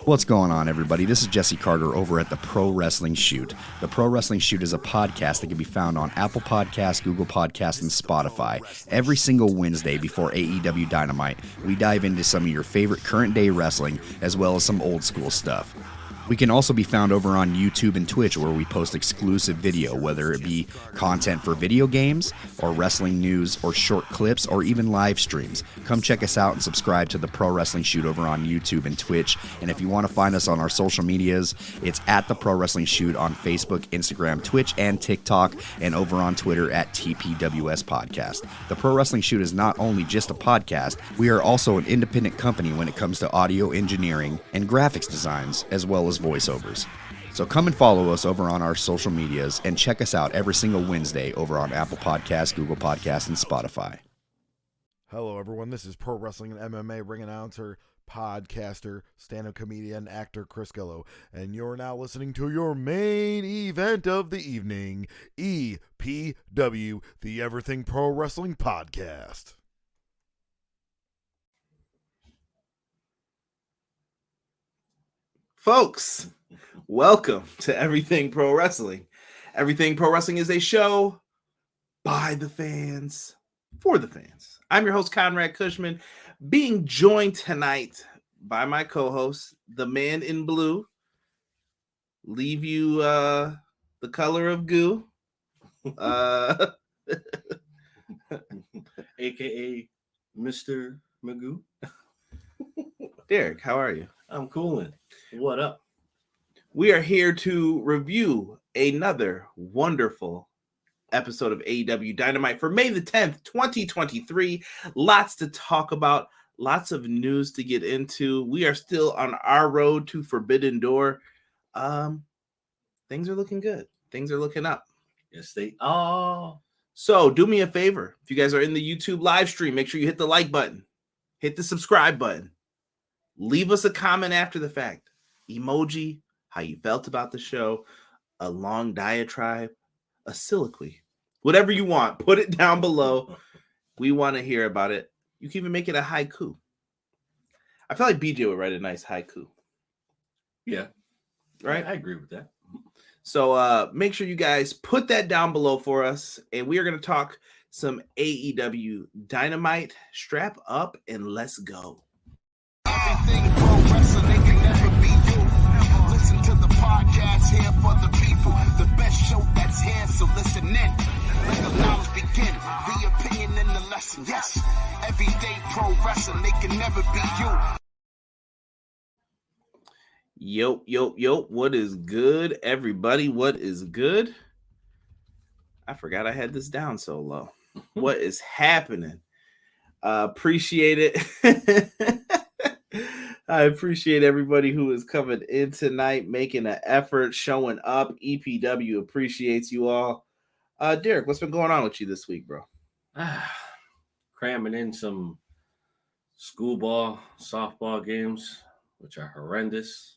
What's going on, everybody? This is Jesse Carter over at the Pro Wrestling Shoot. The Pro Wrestling Shoot is a podcast that can be found on Apple Podcasts, Google Podcasts, and Spotify. Every single Wednesday before AEW Dynamite, we dive into some of your favorite current-day wrestling, as well as some old-school stuff. We can also be found over on YouTube and Twitch, where we post exclusive video, whether it be content for video games, or wrestling news, or short clips, or even live streams. Come check us out and subscribe to the Pro Wrestling Shoot over on YouTube and Twitch. And if you want to find us on our social medias, it's at the Pro Wrestling Shoot on Facebook, Instagram, Twitch, and TikTok, and over on Twitter at TPWS Podcast. The Pro Wrestling Shoot is not only just a podcast, we are also an independent company when it comes to audio engineering and graphics designs, as well as voiceovers. So come and follow us over on our social medias and check us out every single Wednesday over on Apple Podcasts, Google Podcasts, and Spotify. Hello, everyone. This is Pro Wrestling and MMA ring announcer, podcaster, stand-up comedian, actor Chris Gillo, and you're now listening to your main event of the evening, EPW, the Everything Pro Wrestling Podcast. Folks, welcome to Everything Pro Wrestling. Everything Pro Wrestling is a show by the fans, for the fans. I'm your host, Conrad Cushman, being joined tonight by my co-host, the man in blue. Leave you the color of goo. AKA Mr. Magoo. Derek, how are you? I'm coolin'. What up? We are here to review another wonderful episode of AEW Dynamite for May the 10th, 2023. Lots to talk about, lots of news to get into. We are still on our road to Forbidden Door. Things are looking good. Things are looking up. Yes, they are. So do me a favor. If you guys are in the YouTube live stream, make sure you hit the like button. Hit the subscribe button. Leave us a comment after the fact. Emoji, how you felt about the show, a long diatribe, a soliloquy, whatever you want. Put it down below. We want to hear about it. You can even make it a haiku. I feel like BJ would write a nice haiku. Yeah. Right? I agree with that. So make sure you guys put that down below for us. And we are going to talk some AEW Dynamite. Strap up and let's go. Everything pro wrestling, they can never be you. Listen to the podcast here for the people. The best show that's here, so listen in. Let the knowledge begin. The opinion and the lesson. Yes, everyday pro wrestling, they can never be you. Yo. What is good, everybody? What is good? I forgot I had this down so low. What is happening? Appreciate it. I appreciate everybody who is coming in tonight, making an effort, showing up. EPW appreciates you all. Derek, what's been going on with you this week, bro? Cramming in some schoolball, softball games, which are horrendous.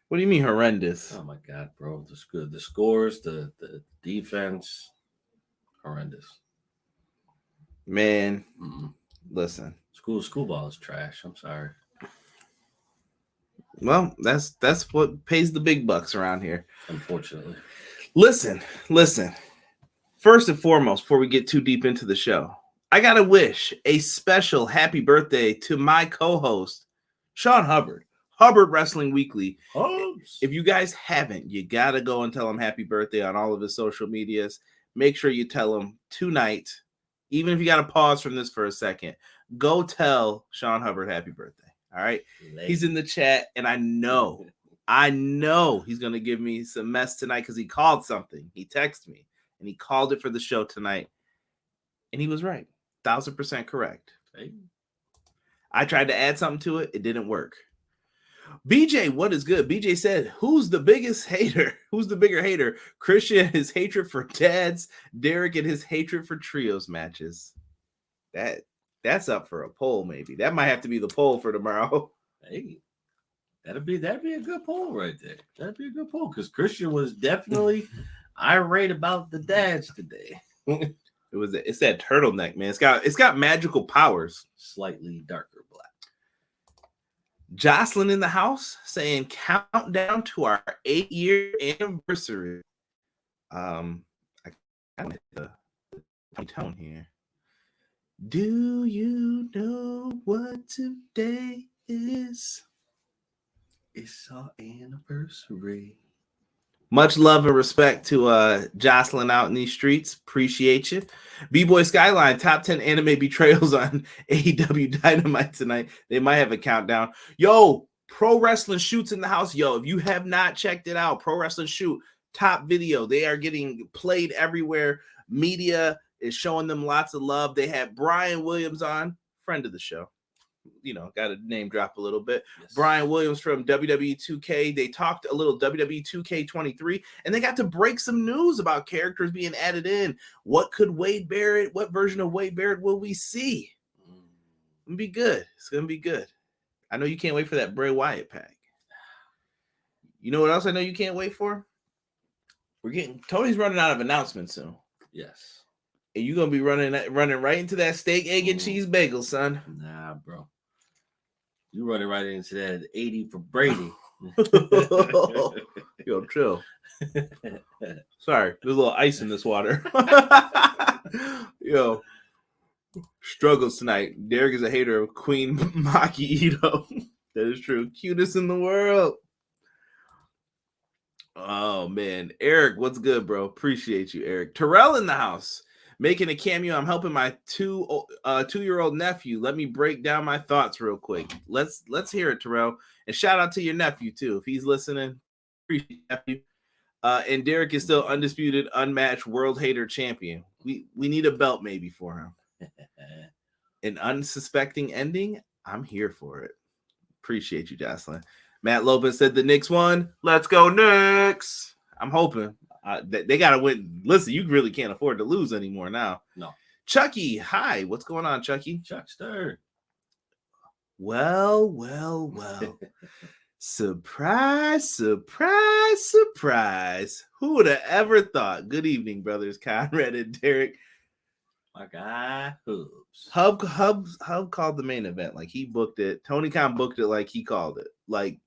What do you mean horrendous? Oh, my God, bro. The scores, the defense, horrendous. Man, listen. Schoolball is trash. I'm sorry. Well, that's what pays the big bucks around here. Unfortunately. Listen. First and foremost, before we get too deep into the show, I got to wish a special happy birthday to my co-host, Sean Hubbard, Hubbard Wrestling Weekly. If you guys haven't, you got to go and tell him happy birthday on all of his social medias. Make sure you tell him tonight, even if you got to pause from this for a second, go tell Sean Hubbard happy birthday. All right. He's in the chat, and I know he's going to give me some mess tonight because he called something. He texted me, and he called it for the show tonight, and he was right. 1,000% correct. Hey. I tried to add something to it. It didn't work. BJ, what is good? BJ said, who's the biggest hater? Who's the bigger hater? Christian and his hatred for dads, Derek and his hatred for trios matches. That's up for a poll, maybe. That might have to be the poll for tomorrow. Hey, that'd be a good poll right there. That'd be a good poll because Christian was definitely irate about the dads today. It's that turtleneck, man. It's got magical powers. Slightly darker black. Jocelyn in the house saying countdown to our 8-year anniversary. I kind of hit the tone here. Do you know what today is? It's our anniversary. Much love and respect to Jocelyn out in these streets. Appreciate you. B-Boy Skyline, top 10 anime betrayals on AEW Dynamite tonight. They might have a countdown. Yo, Pro Wrestling Shoots in the house. Yo, if you have not checked it out, Pro Wrestling Shoot, top video. They are getting played everywhere. Media is showing them lots of love. They had Brian Williams on, friend of the show. You know, got to name drop a little bit. Yes. Brian Williams from WWE 2K. They talked a little WWE 2K23, and they got to break some news about characters being added in. What could Wade Barrett, what version of Wade Barrett will we see? It's going to be good. It's going to be good. I know you can't wait for that Bray Wyatt pack. You know what else I know you can't wait for? Tony's running out of announcements soon. Yes. And you're going to be running right into that steak, egg, and cheese bagel, son. Nah, bro. You running right into that 80 for Brady. Yo, chill. Sorry, there's a little ice in this water. Yo, struggles tonight. Derek is a hater of Queen Maki Ito. That is true. Cutest in the world. Oh, man. Eric, what's good, bro? Appreciate you, Eric. Terrell in the house. Making a cameo. I'm helping my two-year-old nephew. Let me break down my thoughts real quick. Let's hear it, Terrell. And shout out to your nephew, too. If he's listening, appreciate nephew. And Derek is still undisputed, unmatched world hater champion. We need a belt maybe for him. An unsuspecting ending? I'm here for it. Appreciate you, Jocelyn. Matt Lopez said the Knicks won. Let's go, Knicks. I'm hoping. They got to win. Listen, you really can't afford to lose anymore now. No. Chucky, hi. What's going on, Chucky? Chuckster. Well. Surprise, surprise, surprise. Who would have ever thought? Good evening, brothers Conrad and Derek. My guy, Hubs. Hub called the main event. Like, he booked it. Tony Khan booked it like he called it. Like,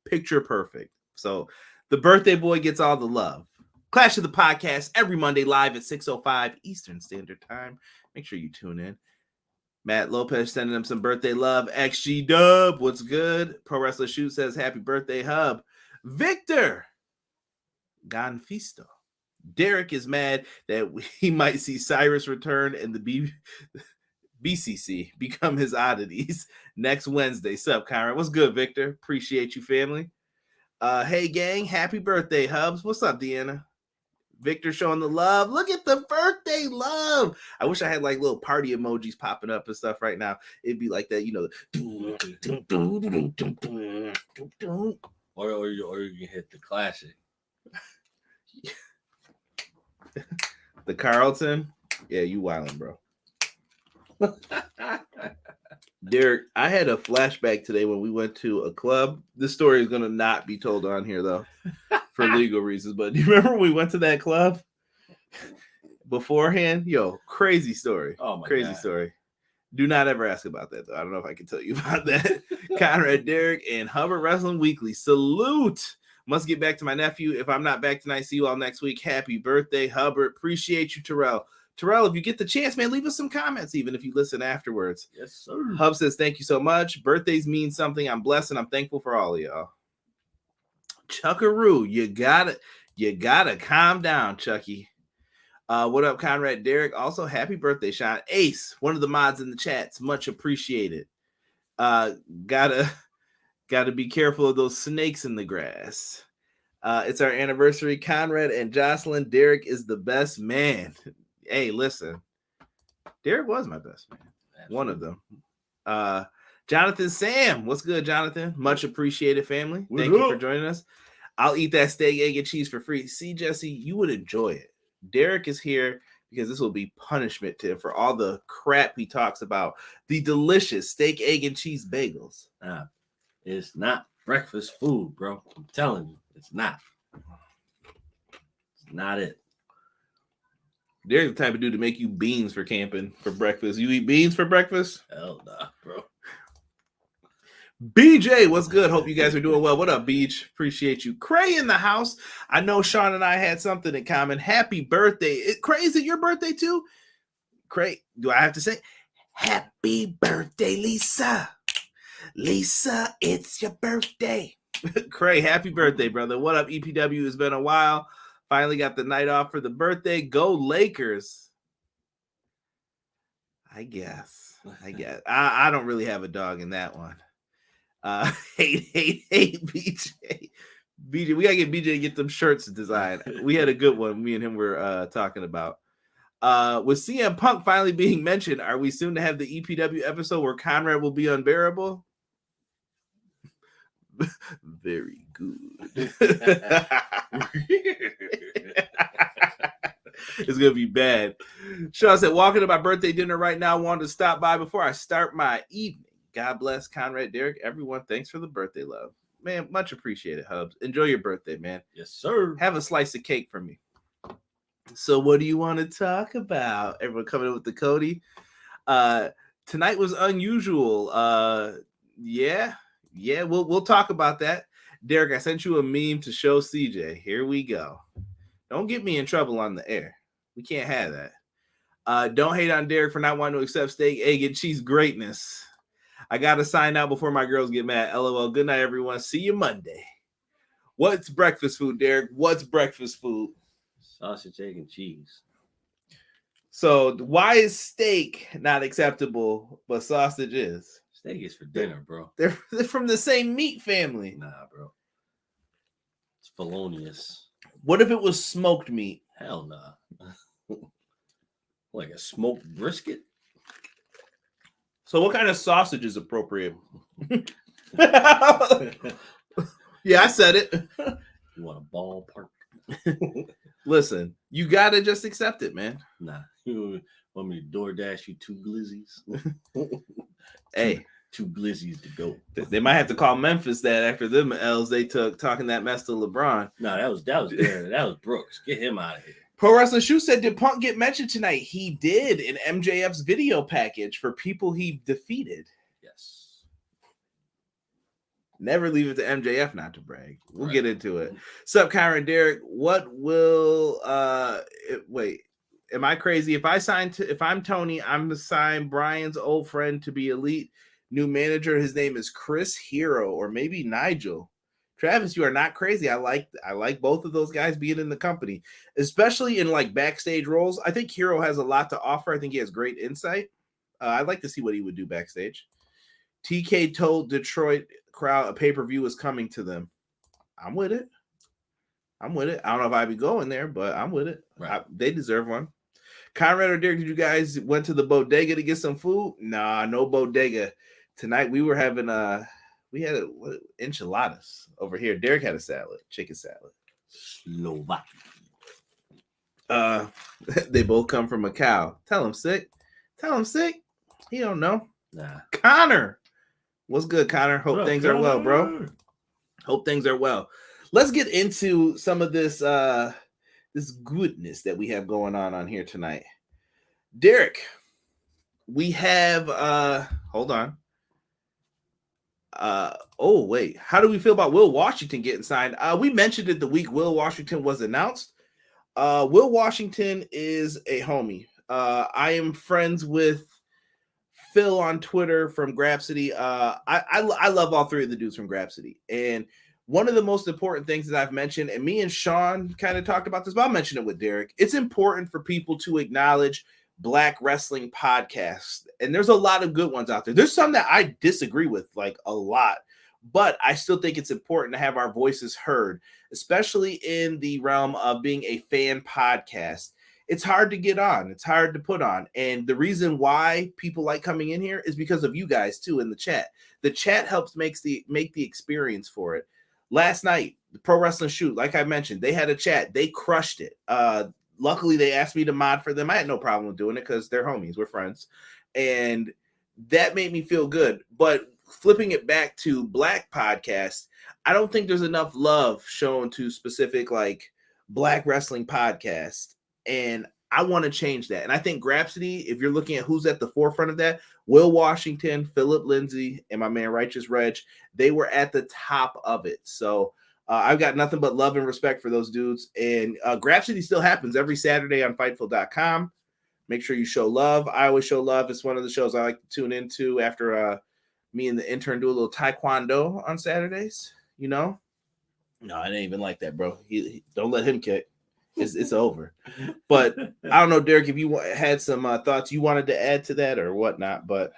picture perfect. So, the birthday boy gets all the love. Clash of the Podcast every Monday live at 6:05 Eastern Standard Time. Make sure you tune in. Matt Lopez sending him some birthday love. XG Dub, what's good? Pro Wrestler Shoot says happy birthday, Hub. Victor Gonfisto. Derek is mad that he might see Cyrus return and the BCC become his oddities next Wednesday. Sup, Kyron? What's good, Victor? Appreciate you, family. Hey, gang. Happy birthday, Hubs. What's up, Deanna? Victor showing the love. Look at the birthday love. I wish I had like little party emojis popping up and stuff right now. It'd be like that, you know. Or you can hit the classic. The Carlton. Yeah, you wildin', bro. Derek, I had a flashback today when we went to a club. This story is going to not be told on here, though, for legal reasons. But do you remember when we went to that club beforehand? Yo, crazy story. Oh, my crazy God. Story. Do not ever ask about that, though. I don't know if I can tell you about that. Conrad, Derek, and Hubbard Wrestling Weekly. Salute. Must get back to my nephew. If I'm not back tonight, see you all next week. Happy birthday, Hubbard. Appreciate you, Terrell. Terrell, if you get the chance, man, leave us some comments, even if you listen afterwards. Yes, sir. Hub says, thank you so much. Birthdays mean something. I'm blessed and I'm thankful for all of y'all. Chuckaroo, you gotta calm down, Chucky. What up, Conrad? Derek, also happy birthday, Sean. Ace, one of the mods in the chats, much appreciated. Gotta be careful of those snakes in the grass. It's our anniversary. Conrad and Jocelyn, Derek is the best man. Hey, listen, Derek was my best man. Absolutely. One of them. Jonathan Sam, what's good, Jonathan? Much appreciated, family. Thank you for joining us. I'll eat that steak, egg, and cheese for free. See, Jesse, you would enjoy it. Derek is here because this will be punishment to him for all the crap he talks about. The delicious steak, egg, and cheese bagels. It's not breakfast food, bro. I'm telling you, it's not. It's not it. Derek's the type of dude to make you beans for camping for breakfast. You eat beans for breakfast? Hell nah, bro. BJ, what's good? Hope you guys are doing well. What up, Beach? Appreciate you. Cray in the house. I know Sean and I had something in common. Happy birthday. Cray, is it your birthday too? Cray, do I have to say happy birthday, Lisa? Lisa, it's your birthday. Cray, happy birthday, brother. What up, EPW? It's been a while. Finally got the night off for the birthday. Go Lakers. I guess. I don't really have a dog in that one. Hate, BJ. BJ, we gotta get BJ to get them shirts designed. We had a good one. Me and him were talking about. With CM Punk finally being mentioned, are we soon to have the EPW episode where Conrad will be unbearable? Very good. It's gonna be bad. Sean said, walking to my birthday dinner right now. Wanted to stop by before I start my evening. God bless Conrad, Derek, everyone. Thanks for the birthday love, man. Much appreciated, Hubs. Enjoy your birthday, man. Yes, sir. Have a slice of cake for me. So, what do you want to talk about? Everyone coming in with the Cody. Tonight was unusual. Yeah. We'll talk about that. Derek, I sent you a meme to show CJ. Here we go. Don't get me in trouble on the air. We can't have that. Don't hate on Derek for not wanting to accept steak, egg, and cheese greatness. I got to sign out before my girls get mad. LOL. Good night, everyone. See you Monday. What's breakfast food, Derek? What's breakfast food? Sausage, egg, and cheese. So why is steak not acceptable, but sausage is? Steak is for dinner, bro. They're from the same meat family. Nah, bro. It's felonious. What if it was smoked meat? Hell nah. Like a smoked brisket? So what kind of sausage is appropriate? Yeah, I said it. You want a ballpark? Listen, you got to just accept it, man. Nah. You want me to DoorDash you 2 glizzies? Hey. 2 glizzies to go. They might have to call Memphis that after them L's they took talking that mess to LeBron. No, that was Darren. That was Brooks. Get him out of here. Pro Wrestling Shoe said, did Punk get mentioned tonight? He did in MJF's video package for people he defeated. Yes. Never leave it to MJF not to brag. We'll get into it. Sup, Kyron Derek? What will wait? Am I crazy? If I'm Tony, I'm to sign Brian's old friend to be elite. New manager, his name is Chris Hero or maybe Nigel. Travis, you are not crazy. I like both of those guys being in the company, especially in like backstage roles. I think Hero has a lot to offer. I think he has great insight. I'd like to see what he would do backstage. TK told Detroit crowd a pay-per-view is coming to them. I'm with it. I don't know if I'd be going there, but I'm with it. Right. They deserve one. Conrad or Derek, did you guys went to the bodega to get some food? Nah, no bodega. Tonight we were having we had enchiladas over here. Derek had a salad, chicken salad. Slovak. They both come from Macau. Tell him sick. He don't know. Nah. Connor. What's good, Connor? Hope things are well, bro. Hope things are well. Let's get into some of this this goodness that we have going on here tonight. Derek, we have hold on. Oh wait, how do we feel about Will Washington getting signed? We mentioned it the week Will Washington was announced. Will Washington is a homie. I am friends with Phil on Twitter from Grapsity. I love all three of the dudes from Grapsity, and one of the most important things that I've mentioned, and me and Sean kind of talked about this, but I'll mention it with Derek. It's important for people to acknowledge Black wrestling podcasts, and there's a lot of good ones out there. There's some that I disagree with like a lot, but I still think it's important to have our voices heard, especially in the realm of being a fan podcast. It's hard to get on. It's hard to put on. And the reason why people like coming in here is because of you guys too in the chat. The chat helps make the experience for it. Last night, the Pro Wrestling Shoot, like I mentioned, they had a chat. They crushed it. Luckily, they asked me to mod for them. I had no problem with doing it because they're homies. We're friends. And that made me feel good. But flipping it back to Black podcasts, I don't think there's enough love shown to specific like Black wrestling podcasts. And I want to change that. And I think Grapsody, if you're looking at who's at the forefront of that, Will Washington, Philip Lindsay, and my man Righteous Reg, they were at the top of it. So I've got nothing but love and respect for those dudes. And Grapsody still happens every Saturday on Fightful.com. Make sure you show love. I always show love. It's one of the shows I like to tune into after me and the intern do a little taekwondo on Saturdays. You know? No, I didn't even like that, bro. He don't let him kick. It's over. But I don't know, Derek, if you had some thoughts you wanted to add to that or whatnot. But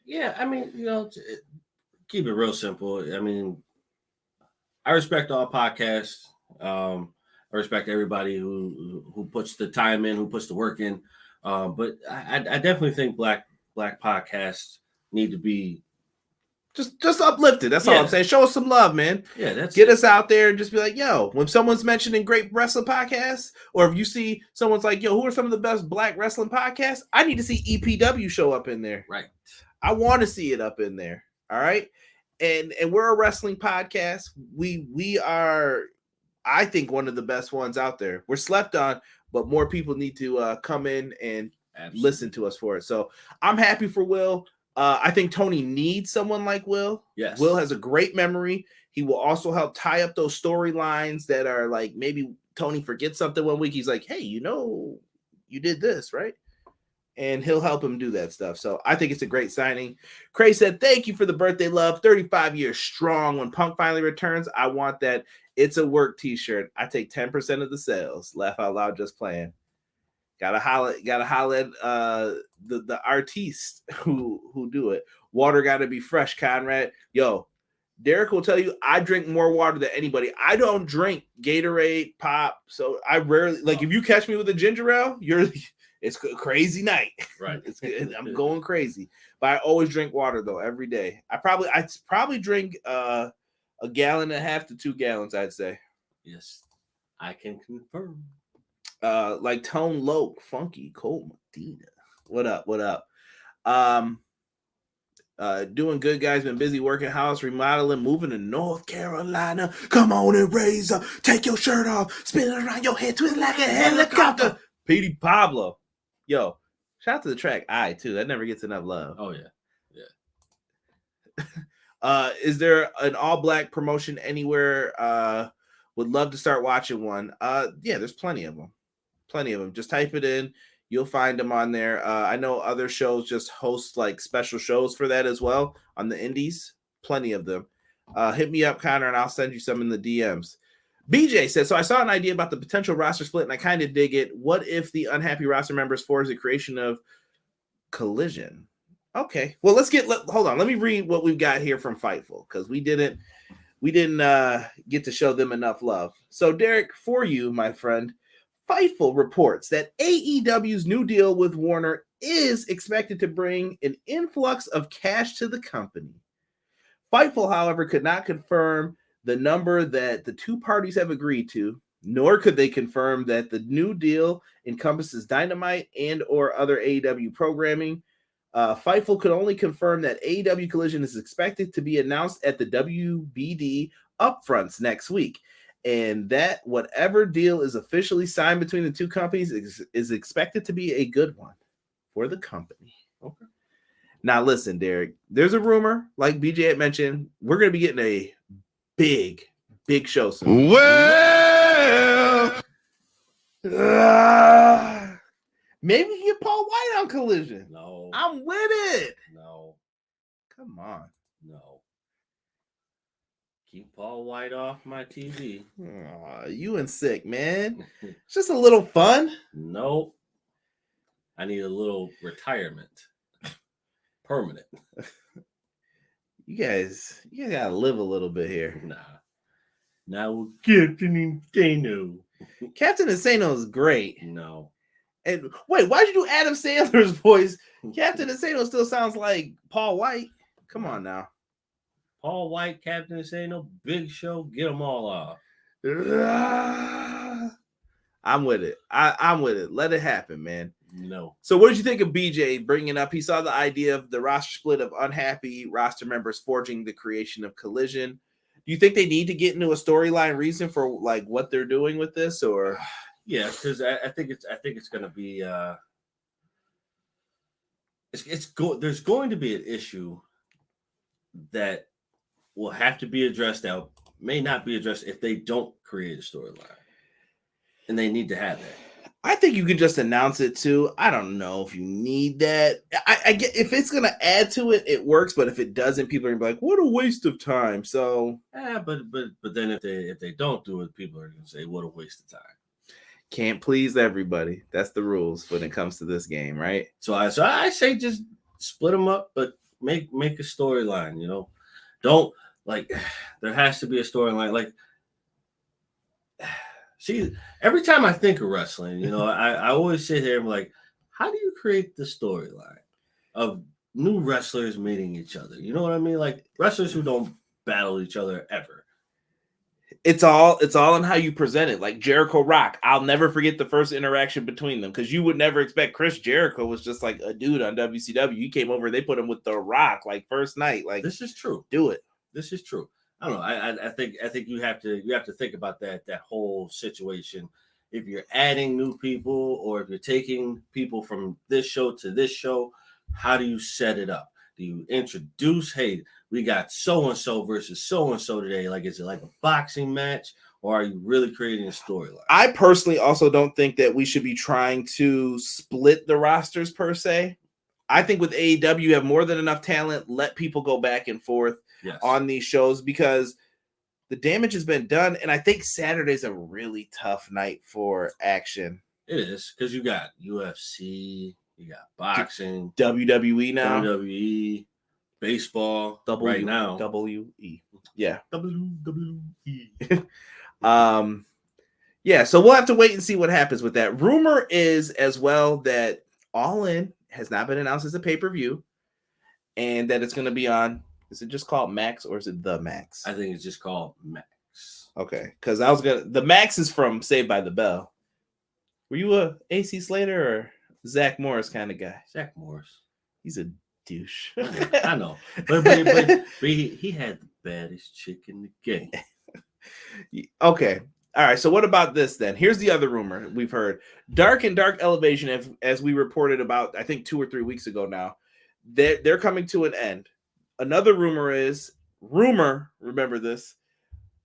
yeah, I mean, keep it real simple. I mean, I respect all podcasts. I respect everybody who puts the time in, who puts the work in. But I definitely think black podcasts need to be just uplifted. That's all I'm saying. Show us some love, man. Yeah, get us out there and just be like, yo, when someone's mentioning great wrestling podcasts, or if you see someone's like, yo, who are some of the best black wrestling podcasts? I need to see EPW show up in there. Right. I want to see it up in there. All right. And we're a wrestling podcast. We are, I think, one of the best ones out there. We're slept on, but more people need to come in and listen to us for it. So I'm happy for Will. I think Tony needs someone like Will. Yes. Will has a great memory. He will also help tie up those storylines that are like, maybe Tony forgets something one week. He's like, hey, you did this, right? And he'll help him do that stuff. So I think it's a great signing. Cray said, thank you for the birthday love. 35 years strong. When Punk finally returns, I want that It's a Work t-shirt. I take 10% of the sales. Laugh out loud, just playing. Gotta holler at the artiste who do it. Water gotta be fresh, Conrad. Yo, Derek will tell you I drink more water than anybody. I don't drink Gatorade, pop. So I rarely, like, if you catch me with a ginger ale, it's a crazy night. Right. I'm going crazy. But I always drink water though every day. I probably drink a gallon and a half to 2 gallons, I'd say. Yes, I can confirm. Like Tone Loc, Funky, Colt Medina. What up? Doing good, guys. Been busy working house, remodeling, moving to North Carolina. Come on and raise up. Take your shirt off. Spin it around your head. Twist like a helicopter. Petey Pablo. Yo, shout out to the track I too. That never gets enough love. Oh, yeah. Is there an all-black promotion anywhere? Would love to start watching one. Yeah, there's plenty of them. Just type it in. You'll find them on there. I know other shows just host like special shows for that as well on the indies. Plenty of them. Hit me up, Connor, and I'll send you some in the DMs. BJ says, so I saw an idea about the potential roster split, and I kind of dig it. What if the unhappy roster members force the creation of Collision? Okay. Well, hold on. Let me read what we've got here from Fightful, because we didn't get to show them enough love. So, Derek, for you, my friend, Fightful reports that AEW's new deal with Warner is expected to bring an influx of cash to the company. Fightful, however, could not confirm the number that the two parties have agreed to, nor could they confirm that the new deal encompasses Dynamite and or other AEW programming. Fightful could only confirm that AEW Collision is expected to be announced at the WBD upfronts next week, and that whatever deal is officially signed between the two companies is expected to be a good one for the company. Okay. Now, listen, Derek, there's a rumor, like BJ had mentioned, we're going to be getting a big show soon. Well, maybe we get Paul White on Collision. No. I'm with it. No. Come on. No. Keep Paul White off my TV. Aw, you and sick, man. It's just a little fun. Nope. I need a little retirement. Permanent. You guys gotta live a little bit here. Nah. Now Captain Insano. Captain Insano is great. No. And wait, why'd you do Adam Sandler's voice? Captain Insano still sounds like Paul White. Come on now. Paul White, Captain Insano, Big Show, get them all off. I'm with it. I'm with it. Let it happen, man. No. So what did you think of BJ bringing up? He saw the idea of the roster split of unhappy roster members forging the creation of Collision. Do you think they need to get into a storyline reason for like what they're doing with this, or? Yeah, because I think it's going to be there's going to be an issue that will have to be addressed now, may not be addressed if they don't create a storyline, and they need to have that. I think you can just announce it too. I don't know if you need that. I get if it's gonna add to it, it works. But if it doesn't, people are gonna be like, "What a waste of time." So, but then if they don't do it, people are gonna say, "What a waste of time." Can't please everybody. That's the rules when it comes to this game, right? So I say just split them up, but make a storyline. You know, don't like there has to be a storyline. Like, see, every time I think of wrestling, you know, I always sit here and be like, how do you create the storyline of new wrestlers meeting each other? You know what I mean? Like wrestlers who don't battle each other ever. It's all in how you present it. Like Jericho Rock, I'll never forget the first interaction between them because you would never expect Chris Jericho was just like a dude on WCW. He came over, they put him with The Rock like first night. Like this is true. Do it. This is true. I don't know. I think you have to think about that whole situation. If you're adding new people or if you're taking people from this show to this show, how do you set it up? Do you introduce, hey, we got so-and-so versus so-and-so today? Like, is it like a boxing match or are you really creating a storyline? I personally also don't think that we should be trying to split the rosters per se. I think with AEW, you have more than enough talent. Let people go back and forth on these shows because the damage has been done. And I think Saturday's a really tough night for action. It is because you got UFC, you got boxing, WWE now, WWE, baseball right now. WWE. Yeah. WWE. Yeah, so we'll have to wait and see what happens with that. Rumor is as well that All In has not been announced as a pay-per-view and that it's going to be on, is it just called Max or is it The Max? I think it's just called Max. Okay, because the Max is from Saved by the Bell. Were you a AC Slater or Zach Morris kind of guy? Zach Morris. He's a douche. I know. But he had the baddest chick in the game. Okay. All right. So what about this then? Here's the other rumor we've heard. Dark and Dark Elevation, as we reported about, I think 2 or 3 weeks ago now, they're coming to an end. Another rumor, remember this,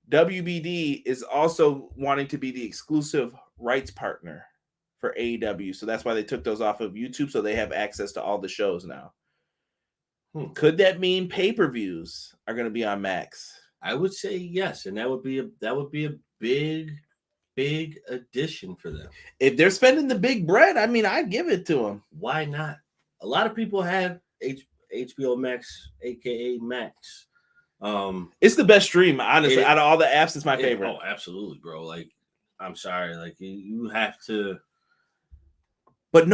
WBD is also wanting to be the exclusive rights partner for AEW. So that's why they took those off of YouTube so they have access to all the shows now. Could that mean pay-per-views are going to be on Max? I would say yes, and that would be a big addition for them. If they're spending the big bread, I mean, I'd give it to them. Why not? A lot of people have HBO Max, aka Max. It's the best stream, honestly. Out of all the apps, it's my favorite. Oh, absolutely, bro. Like, I'm sorry, like you have to. But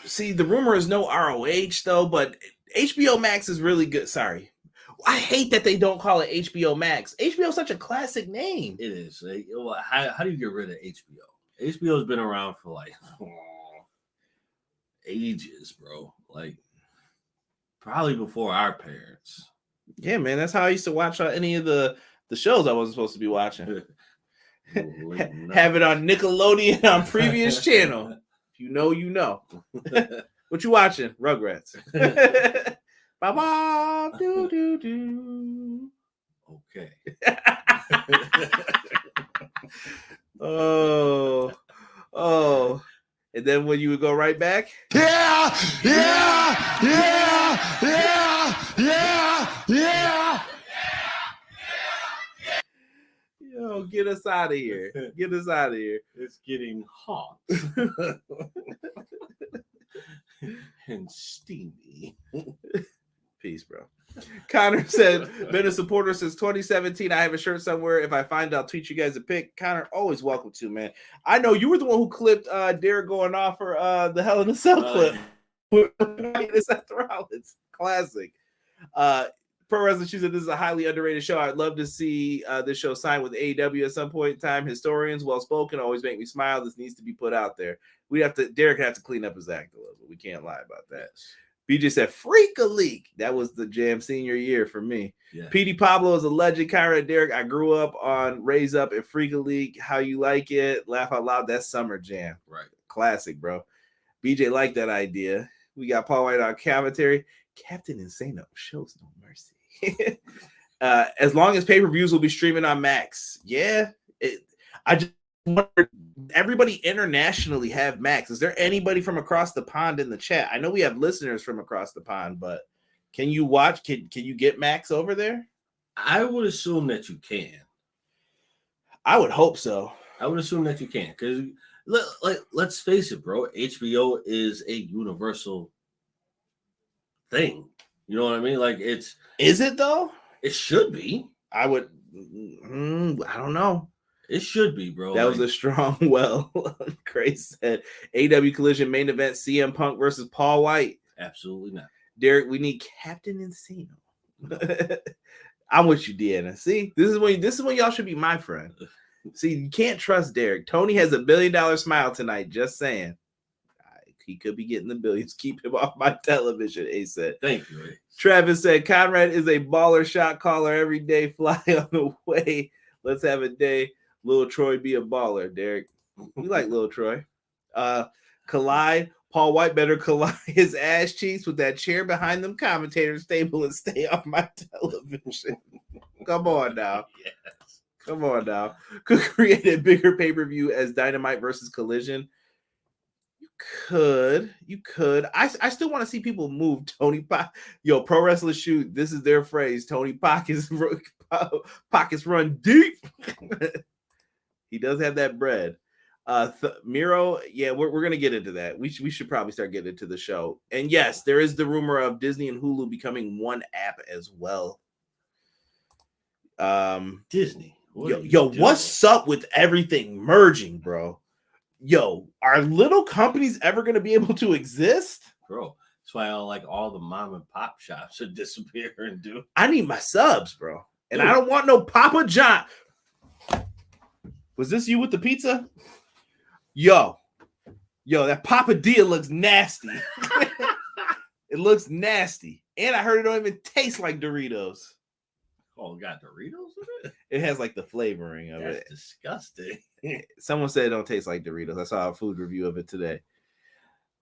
see, the rumor is no ROH though. But HBO Max is really good. Sorry, I hate that they don't call it HBO Max. HBO is such a classic name. It is. Like, how do you get rid of HBO? HBO has been around for like ages, bro. Like probably before our parents. Yeah, man, that's how I used to watch any of the shows I wasn't supposed to be watching. Have it on Nickelodeon on previous channel. If you know, you know. What you watching? Rugrats. Ba-ba, do. Okay. Oh. And then when you would go right back? Yeah. Yo, get us out of here. Get us out of here. It's getting hot. And steamy. Peace, bro. Connor said, been a supporter since 2017. I have a shirt somewhere. If I find it, I'll tweet you guys a pic. Connor, always welcome to, man. I know you were the one who clipped Derek going off for the Hell in a Cell clip. It's Seth Rollins. Classic. Pro Wrestling, she said, this is a highly underrated show. I'd love to see this show sign with AEW at some point in time. Historians, well-spoken, always make me smile. This needs to be put out there. Derek would have to clean up his act a little bit. We can't lie about that. BJ said, Freak a Leak. That was the jam senior year for me. Yeah. PD Pablo is a legend. Kyra Derek, I grew up on Raise Up and Freak a Leak. How You Like It? Laugh Out Loud. That's Summer Jam. Right. Classic, bro. BJ liked that idea. We got Paul White on commentary. Captain Insano shows no mercy. As long as pay-per-views will be streaming on Max. Yeah. I just wonder, everybody internationally have Max. Is there anybody from across the pond in the chat? I know we have listeners from across the pond, but can you watch? Can you get Max over there? I would assume that you can. I would hope so. I would assume that you can, because let's face it, bro. HBO is a universal thing. You know what I mean? Like is it though? It should be. I would. I don't know. It should be, bro. That was a strong well. Grace said AEW Collision main event: CM Punk versus Paul White. Absolutely not. Derek, we need Captain Insano. I'm with you, Deanna. See, this is when y'all should be my friend. See, you can't trust Derek. Tony has $1 billion smile tonight. Just saying. He could be getting the billions. Keep him off my television, A said. Thank you, Ace. Travis said, Conrad is a baller shot caller every day. Fly on the way. Let's have a day. Lil Troy be a baller, Derek. We like Lil Troy. Collide. Paul White better collide his ass cheeks with that chair behind them commentators table and stay off my television. Come on now. Yes. Come on now. Could create a bigger pay-per-view as Dynamite versus Collision. You could. I still want to see people move. Tony Pac. Yo, Pro Wrestling Shoot. This is their phrase. Tony Pockets run deep. He does have that bread. Miro, yeah, we're gonna get into that. We should probably start getting into the show. And yes, there is the rumor of Disney and Hulu becoming one app as well. Disney. What's up with everything merging, bro? Yo, are little companies ever going to be able to exist? Bro, that's why all the mom and pop shops are disappearing, dude. I need my subs, bro. And I don't want no Papa John. Was this you with the pizza? Yo, that Papadilla looks nasty. It looks nasty. And I heard it don't even taste like Doritos. Oh, got Doritos in it? It has like the flavoring of it. That's disgusting. Someone said it don't taste like Doritos. I saw a food review of it today.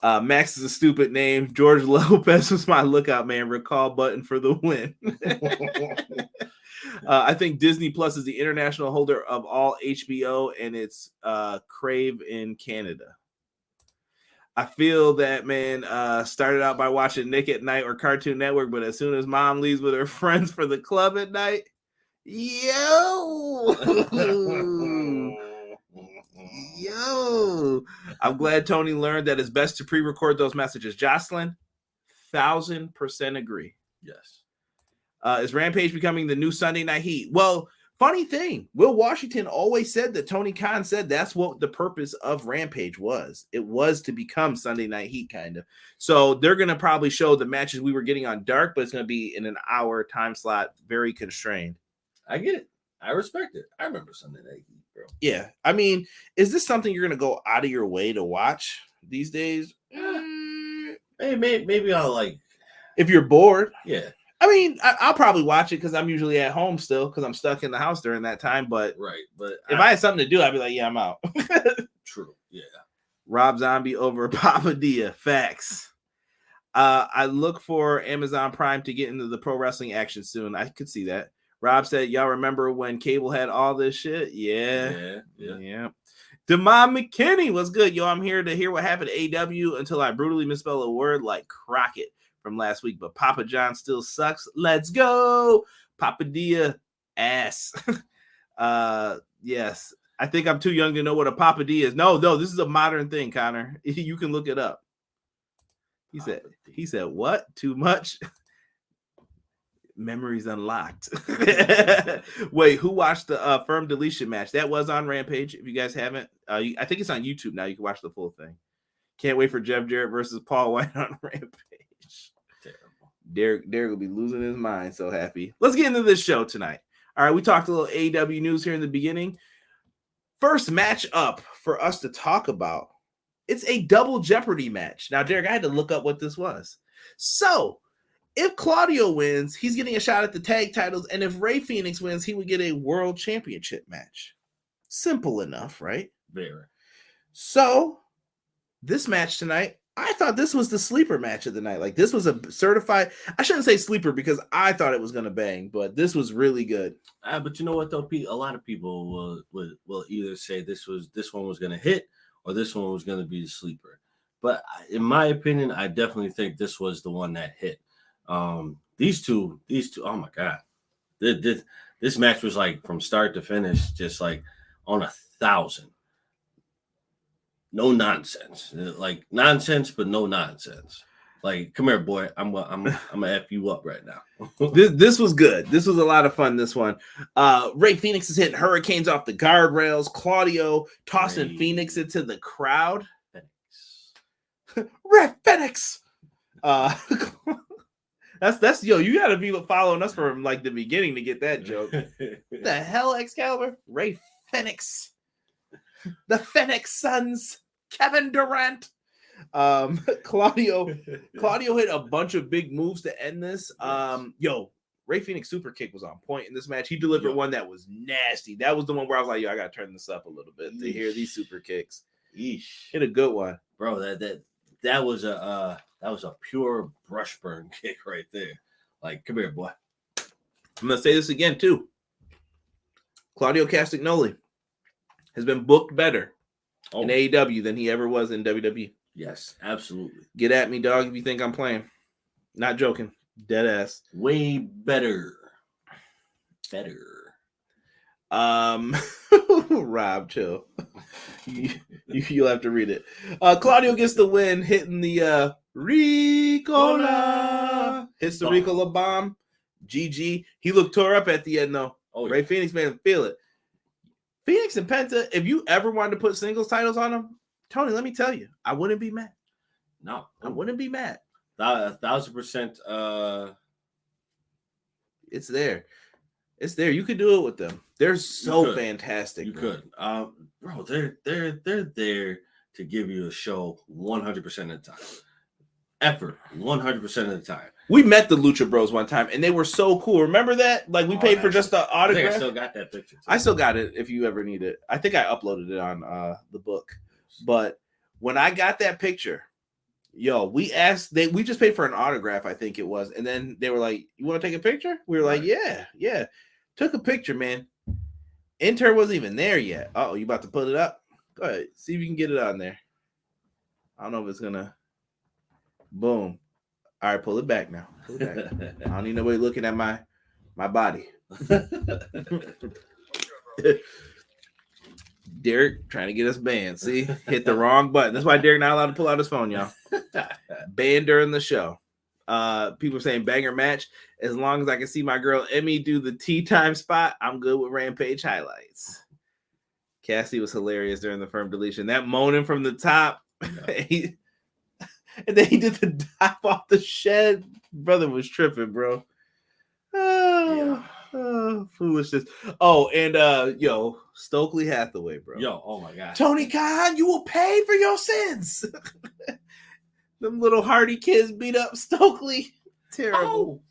Max is a stupid name. George Lopez was my lookout man. Recall button for the win. I think Disney Plus is the international holder of all HBO, and it's Crave in Canada. I feel that man started out by watching Nick at Night or Cartoon Network, but as soon as mom leaves with her friends for the club at night, yo, I'm glad Tony learned that it's best to pre-record those messages. Jocelyn, 1000% agree. Yes. Is Rampage becoming the new Sunday Night Heat? Well, funny thing, Will Washington always said that Tony Khan said that's what the purpose of Rampage was. It was to become Sunday Night Heat, kind of. So they're going to probably show the matches we were getting on Dark, but it's going to be in an hour time slot, very constrained. I get it. I respect it. I remember Sunday Night Heat, bro. Yeah. I mean, is this something you're going to go out of your way to watch these days? Hey, maybe I'll if you're bored. Yeah. I mean, I'll probably watch it because I'm usually at home still because I'm stuck in the house during that time. But right, but if I had something to do, I'd be like, yeah, I'm out. True, yeah. Rob Zombie over Papadilla. Facts. I look for Amazon Prime to get into the pro wrestling action soon. I could see that. Rob said, y'all remember when cable had all this shit? Yeah. Demond McKinney was good. Yo, I'm here to hear what happened to AEW until I brutally misspell a word like Crockett from last week, but Papa John still sucks. Let's go. Papadilla ass. Yes. I think I'm too young to know what a papadilla is. No, this is a modern thing, Connor. You can look it up. He said, what? Too much? Memories unlocked. Wait, who watched the firm deletion match? That was on Rampage. If you guys haven't, I think it's on YouTube now. You can watch the full thing. Can't wait for Jeff Jarrett versus Paul White on Rampage. Terrible. Derek will be losing his mind. So happy. Let's get into this show tonight. All right, we talked a little AEW news here in the beginning. First match up for us to talk about. It's a double Jeopardy match. Now, Derek, I had to look up what this was. So if Claudio wins, he's getting a shot at the tag titles. And if Rey Fenix wins, he would get a world championship match. Simple enough, right? Very. So this match tonight, I thought this was the sleeper match of the night. Like, this was a certified, I shouldn't say sleeper because I thought it was going to bang, but this was really good. But you know what though, Pete? A lot of people will either say this one was going to hit or this one was going to be the sleeper. But in my opinion, I definitely think this was the one that hit. These two, oh my God. This match was like from start to finish, just like on 1,000. No nonsense. Like nonsense, but no nonsense. Like, come here, boy. I'm gonna F you up right now. This was good. This was a lot of fun, this one. Rey Fenix is hitting hurricanes off the guardrails. Claudio tossing Fenix into the crowd. Rey Fenix. That's yo, you gotta be following us from like the beginning to get that joke. The hell, Excalibur? Rey Fenix. The Fenix Sons, Kevin Durant. Claudio hit a bunch of big moves to end this. Rey Fenix super kick was on point in this match. He delivered one that was nasty. That was the one where I was like, yo, I gotta turn this up a little bit to hear these super kicks. Hit a good one, bro. That was a pure brush burn kick right there. Like, come here, boy. I'm gonna say this again too. Claudio Castagnoli has been booked better in AEW than he ever was in WWE. Yes, absolutely. Get at me, dog, if you think I'm playing. Not joking. Dead ass. Way better. Rob, chill. You'll have to read it. Claudio gets the win, hitting the Ricola. Hits the Ricola bomb. GG. He looked tore up at the end, though. Rey Fenix made him feel it. Phoenix and Penta, if you ever wanted to put singles titles on them, Tony, let me tell you, I wouldn't be mad. No. I wouldn't be mad. 1,000%. It's there. It's there. You could do it with them. They're so fantastic. You could. Bro, they're there to give you a show 100% of the time. Effort 100% of the time. We met the Lucha Bros one time, and they were so cool. Remember that? Like, we paid for just the autograph. I think I still got that picture. I still got it if you ever need it. I think I uploaded it on the book. But when I got that picture, we just paid for an autograph, I think it was. And then they were like, you want to take a picture? We were like, yeah. Took a picture, man. Inter wasn't even there yet. Oh, you about to put it up? Go ahead. See if you can get it on there. I don't know if it's going to. Boom. All right, pull it back now. Pull it back. I don't need nobody looking at my body. Derek trying to get us banned. See, hit the wrong button. That's why Derek not allowed to pull out his phone, y'all. Banned during the show. People are saying banger match. As long as I can see my girl Emmy do the tea time spot, I'm good with Rampage highlights. Cassie was hilarious during the firm deletion. That moaning from the top. And then he did the dive off the shed. Brother was tripping, bro. Foolishness. Oh, and Stokely Hathaway, bro. Oh my God. Tony Khan, you will pay for your sins. Them little hardy kids beat up Stokely. Terrible.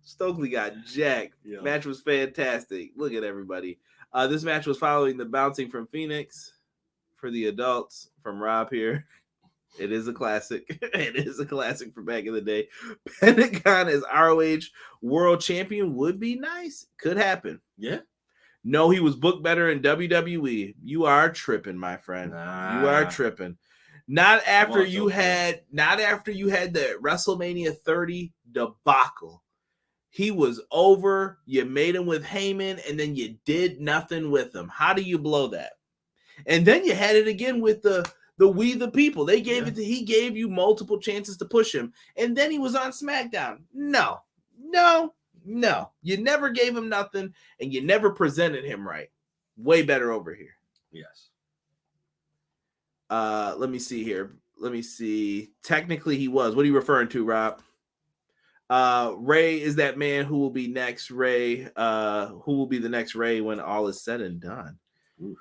Stokely got jacked. Match was fantastic. Look at everybody. This match was following the bouncing from Phoenix for the adults from Rob here. It is a classic. It is a classic for back in the day. Pentagon as ROH world champion would be nice. Could happen. Yeah. No, he was booked better in WWE. You are tripping, my friend. You are tripping. Not after you had the WrestleMania 30 debacle. He was over. You made him with Heyman, and then you did nothing with him. How do you blow that? And then you had it again with the We the People. They gave he gave you multiple chances to push him, and then he was on SmackDown. No. You never gave him nothing, and you never presented him right. Way better over here. Yes. Let me see here. Let me see. Technically, he was. What are you referring to, Rob? Ray is that man who will be next. Ray, who will be the next Ray when all is said and done. Oof.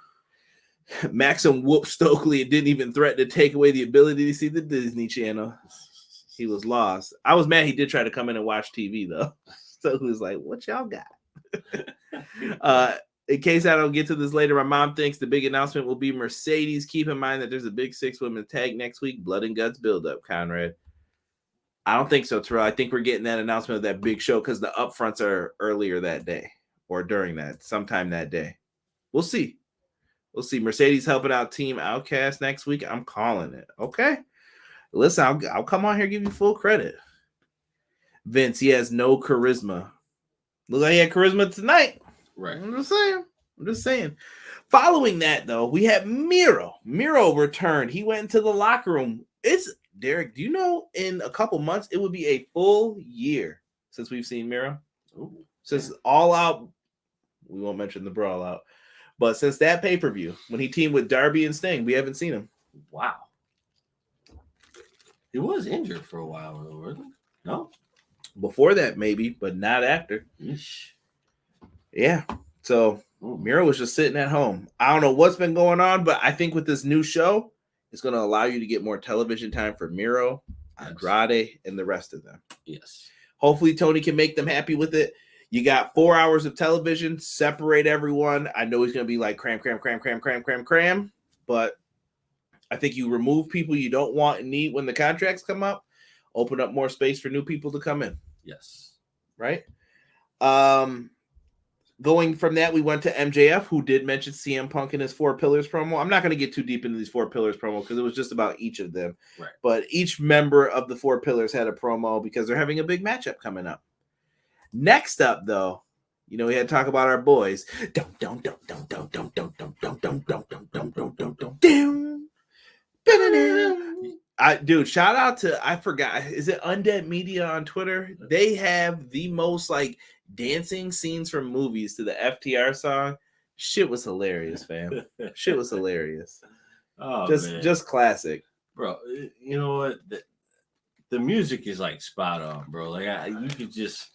Maxim whooped Stokely and didn't even threaten to take away the ability to see the Disney Channel. He was lost. I was mad he did try to come in and watch TV though. So he was like, what y'all got? In case I don't get to this later, my mom thinks the big announcement will be Mercedes. Keep in mind that there's a big 6-women tag next week. Blood and guts build up, Conrad. I don't think so, Terrell. I think we're getting that announcement of that big show because the upfronts are earlier that day or during that, sometime that day. We'll see. We'll see. Mercedes helping out Team Outcast next week. I'm calling it. Okay. Listen, I'll come on here and give you full credit. Vince, he has no charisma. Look like he had charisma tonight. Right. I'm just saying. Following that, though, we have Miro. Miro returned. He went into the locker room. It's Derek. Do you know in a couple months it would be a full year since we've seen Miro? Ooh, since All Out, we won't mention the Brawl Out, but since that pay-per-view when he teamed with Darby and Sting, we haven't seen him. Wow. He was injured for a while, wasn't he? No. Before that, maybe, but not after. Eesh. Yeah. So Miro was just sitting at home. I don't know what's been going on, but I think with this new show, it's going to allow you to get more television time for Miro, Andrade, and the rest of them. Yes. Hopefully, Tony can make them happy with it. You got 4 hours of television. Separate everyone. I know he's going to be like cram. But I think you remove people you don't want and need when the contracts come up. Open up more space for new people to come in. Yes. Right? Going from that, we went to MJF, who did mention CM Punk in his 4 Pillars promo. I'm not going to get too deep into these 4 Pillars promo because it was just about each of them. Right. But each member of the 4 Pillars had a promo because they're having a big matchup coming up. Next up, though, we had to talk about our boys. Dude, shout out to, I forgot, is it Undead Media on Twitter? They have the most dancing scenes from movies to the FTR song. Shit was hilarious, fam. Shit was hilarious. Oh, just classic, bro. You know what? The music is spot on, bro. You could just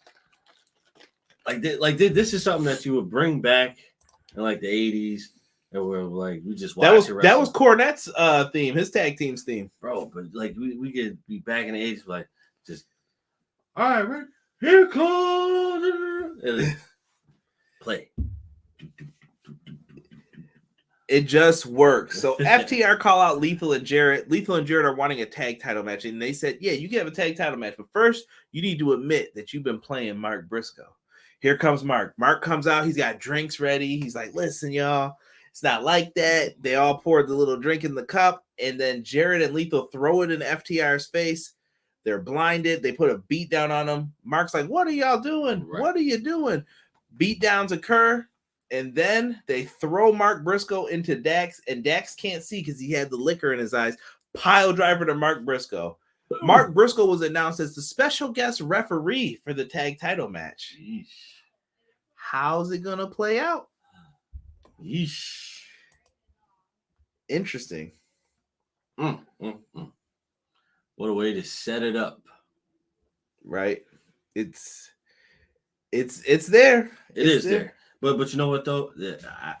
this is something that you would bring back in the 80s. And we're we just watch that was Cornette's theme, his tag team's theme, bro. But we could be back in the 80s, just all right, Rick, here comes and play. It just works. So FTR call out Lethal and Jarrett. Lethal and Jarrett are wanting a tag title match, and they said, "Yeah, you can have a tag title match, but first you need to admit that you've been playing Mark Briscoe." Here comes Mark. Mark comes out. He's got drinks ready. He's like, "Listen, y'all. It's not like that." They all poured the little drink in the cup, and then Jarrett and Lethal throw it in FTR's face. They're blinded. They put a beat down on them. Mark's like, "What are y'all doing? Right. What are you doing?" Beat downs occur, and then they throw Mark Briscoe into Dax, and Dax can't see because he had the liquor in his eyes. Pile driver to Mark Briscoe. Mark Briscoe was announced as the special guest referee for the tag title match. Yeesh. How's it going to play out? Yeesh. Interesting. What a way to set it up. Right. It's there. It is there. But you know what though?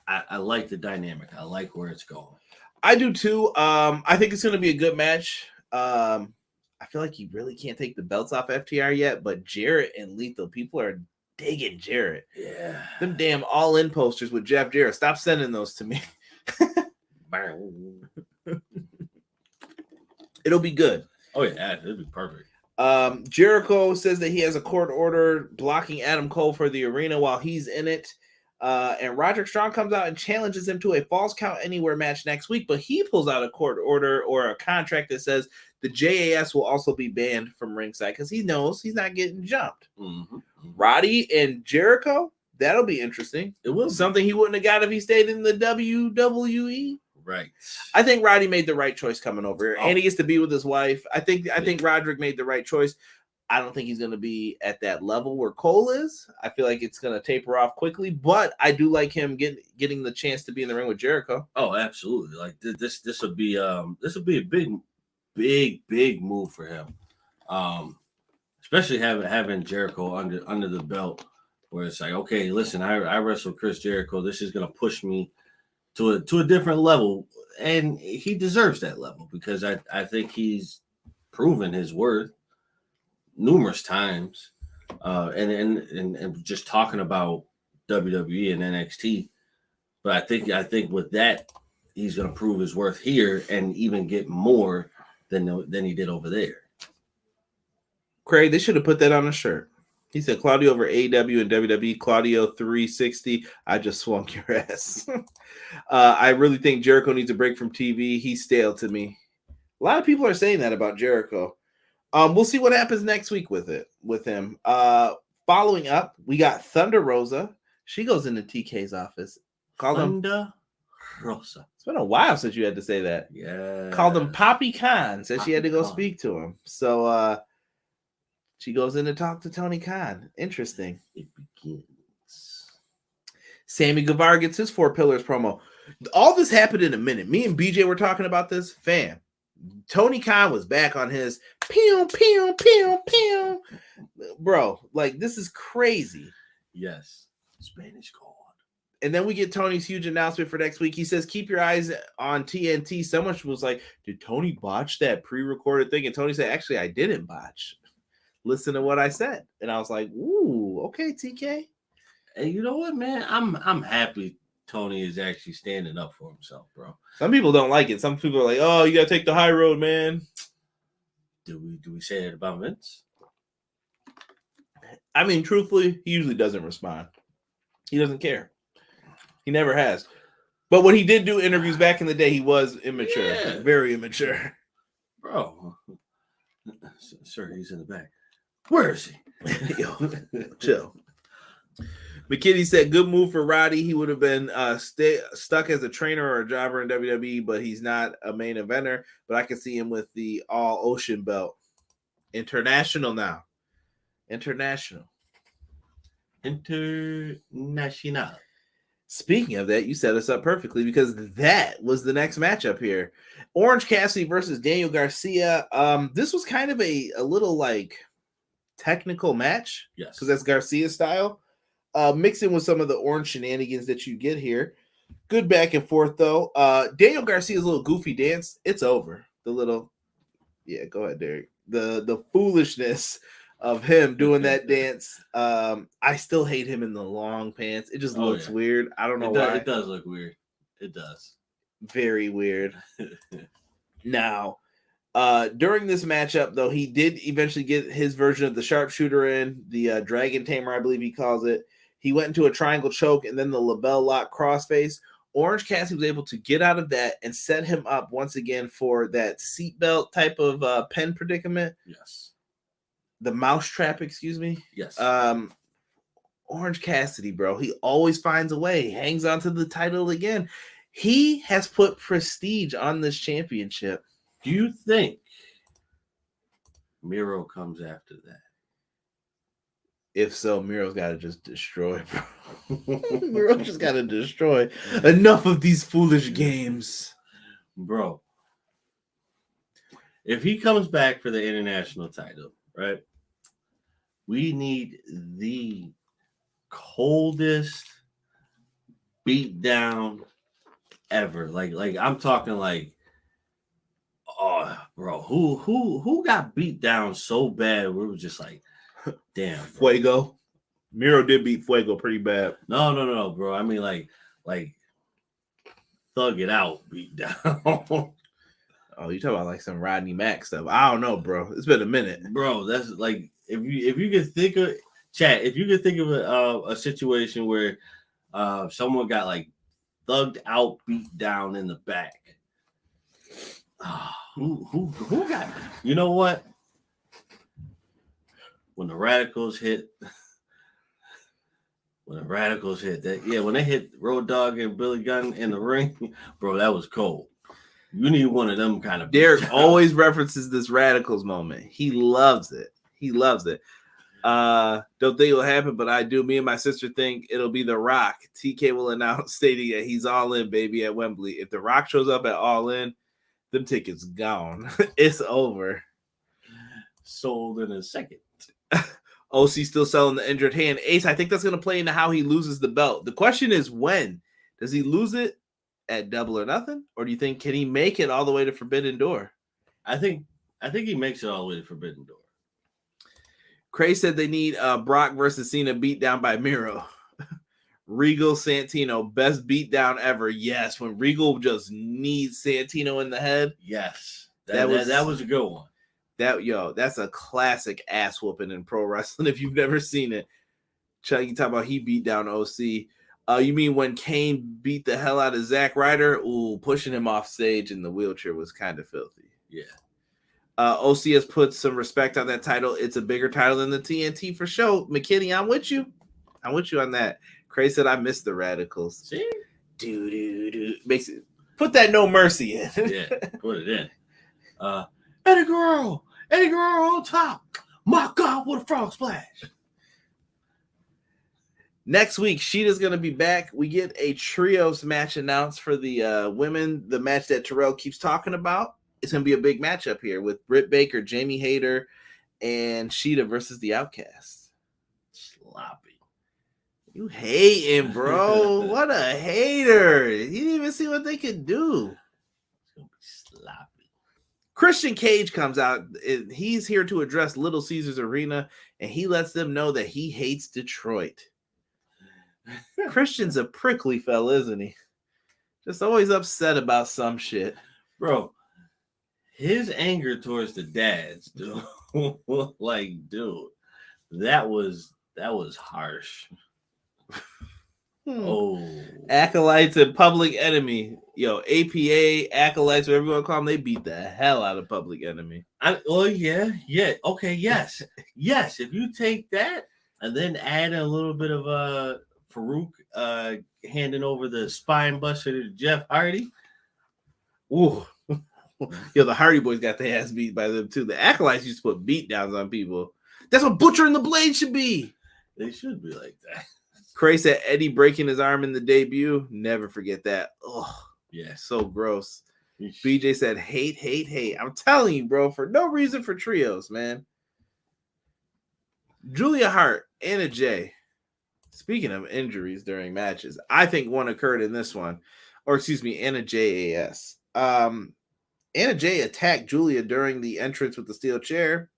I like the dynamic. I like where it's going. I do too. I think it's going to be a good match. I feel like you really can't take the belts off FTR yet, but Jarrett and Lethal, people are digging Jarrett. Yeah. Them damn all-in posters with Jeff Jarrett. Stop sending those to me. It'll be good. Oh, yeah. It'll be perfect. Jericho says that he has a court order blocking Adam Cole for the arena while he's in it. And Roderick Strong comes out and challenges him to a Falls Count Anywhere match next week, but he pulls out a court order or a contract that says the JAS will also be banned from ringside because he knows he's not getting jumped. Mm-hmm. Roddy and Jericho, that'll be interesting. It will. Something he wouldn't have got if he stayed in the WWE. Right. I think Roddy made the right choice coming over here, and he gets to be with his wife. I think Roderick made the right choice. I don't think he's going to be at that level where Cole is. I feel like it's going to taper off quickly, but I do like him getting the chance to be in the ring with Jericho. Oh, absolutely! This would be a big move for him, especially having Jericho under the belt, where it's okay, listen, I wrestled Chris Jericho. This is going to push me to a different level, and he deserves that level because I think he's proven his worth. numerous times, and just talking about WWE and NXT. But I think with that, he's going to prove his worth here and even get more than he did over there. Craig, they should have put that on a shirt. He said, Claudio over AEW and WWE, Claudio 360. I just swung your ass. I really think Jericho needs a break from TV. He's stale to me. A lot of people are saying that about Jericho. We'll see what happens next week with him. Following up, we got Thunder Rosa. She goes into TK's office. Thunder Rosa. It's been a while since you had to say that. Yeah. Called him Poppy Khan. Said she had to go speak to him. So she goes in to talk to Tony Khan. Interesting. It begins. Sammy Guevara gets his 4 Pillars promo. All this happened in a minute. Me and BJ were talking about this. Fam. Tony Khan was back on his pew, pew, pew, pew. Bro, like, this is crazy. Yes. Spanish God. And then we get Tony's huge announcement for next week. He says, keep your eyes on TNT. Someone was like, did Tony botch that pre-recorded thing? And Tony said, actually, I didn't botch. Listen to what I said. And I was like, ooh, okay, TK. And you know what, man? I'm happy Tony is actually standing up for himself, bro. Some people don't like it. Some people are like, oh, you got to take the high road, man. Do we say that about Vince? I mean, truthfully, he usually doesn't respond. He doesn't care. He never has. But when he did do interviews back in the day, he was immature. Yeah. Very immature. Bro. Sir, he's in the back. Where is he? Yo, chill. McKinney said, good move for Roddy. He would have been stuck as a trainer or a jobber in WWE, but he's not a main eventer. But I can see him with the all-ocean belt. International now. International. Speaking of that, you set us up perfectly because that was the next matchup here. Orange Cassidy versus Daniel Garcia. This was kind of a little like technical match. Yes. Because that's Garcia style. Mixing with some of the Orange shenanigans that you get here. Good back and forth, though. Daniel Garcia's little goofy dance, it's over. The little, yeah, go ahead, Derek. The foolishness of him doing that dance. I still hate him in the long pants. It just looks weird. I don't know why. It does look weird. It does. Very weird. Now, during this matchup, though, he did eventually get his version of the sharpshooter in, the dragon tamer, I believe he calls it. He went into a triangle choke and then the label lock crossface. Orange Cassidy was able to get out of that and set him up once again for that seatbelt type of pen predicament. Yes. The mousetrap, excuse me. Yes. Orange Cassidy, bro. He always finds a way. Hangs on to the title again. He has put prestige on this championship. Do you think Miro comes after that? If so, Miro's got to just destroy, bro. Miro just got to destroy. Enough of these foolish games. Bro, if he comes back for the international title, right, we need the coldest beatdown ever. Like I'm talking like, oh, bro, who got beat down so bad we were just like, damn, bro. Fuego. Miro did beat Fuego pretty bad. No, bro. I mean, like thug it out, beat down. Oh, you talking about like some Rodney Mack stuff? I don't know, bro. It's been a minute, bro. That's like if you could think of chat, if you could think of a situation where someone got like thugged out, beat down in the back. Who got? You know what? When the Radicals hit that, yeah, when they hit Road Dogg and Billy Gunn in the ring, bro, that was cold. You need one of them kind of. Derek always references this Radicals moment. He loves it. Don't think it'll happen, but I do. Me and my sister think it'll be The Rock. TK will announce stating that he's all in, baby, at Wembley. If The Rock shows up at All In, them tickets gone. It's over. Sold in a second. OC still selling the injured hand. Ace, I think that's going to play into how he loses the belt. The question is when. Does he lose it at Double or Nothing? Or do you think, can he make it all the way to Forbidden Door? I think he makes it all the way to Forbidden Door. Cray said they need Brock versus Cena beat down by Miro. Regal Santino, best beatdown ever. Yes, when Regal just needs Santino in the head. Yes, that was a good one. That's a classic ass whooping in pro wrestling. If you've never seen it, Chuck, you talk about he beat down OC. You mean when Kane beat the hell out of Zack Ryder? Ooh, pushing him off stage in the wheelchair was kind of filthy. Yeah. OC has put some respect on that title. It's a bigger title than the TNT for sure. McKinney, I'm with you. I'm with you on that. Cray said I miss the Radicals. See? Makes it put that No Mercy in. Yeah, put it in. Eddie Guerrero on top. My God, what a frog splash. Next week, Sheeta's going to be back. We get a trios match announced for the women, the match that Terrell keeps talking about. It's going to be a big matchup here with Britt Baker, Jamie Hayter, and Sheeta versus the Outcasts. Sloppy. You hating, bro. What a hater. He didn't even see what they could do. It's going to be sloppy. Christian Cage comes out. He's here to address Little Caesars Arena, and he lets them know that he hates Detroit. Christian's a prickly fella, isn't he? Just always upset about some shit. Bro, his anger towards the dads, dude. Like, dude, that was harsh. Oh, Acolytes and Public Enemy. Yo, APA, Acolytes, whatever you want to call them, they beat the hell out of Public Enemy. Yeah. Okay, yes. Yes, if you take that and then add a little bit of Farouk handing over the spine buster to Jeff Hardy. Ooh. Yo, the Hardy Boys got their ass beat by them too. The Acolytes used to put beat downs on people. That's what Butcher and the Blade should be. They should be like that. Cray said Eddie breaking his arm in the debut. Never forget that. Oh, yeah, so gross. BJ said hate. I'm telling you, bro, for no reason for trios, man. Julia Hart, Anna Jay. Speaking of injuries during matches, I think one occurred in this one. Or excuse me, Anna JAS. Anna Jay attacked Julia during the entrance with the steel chair.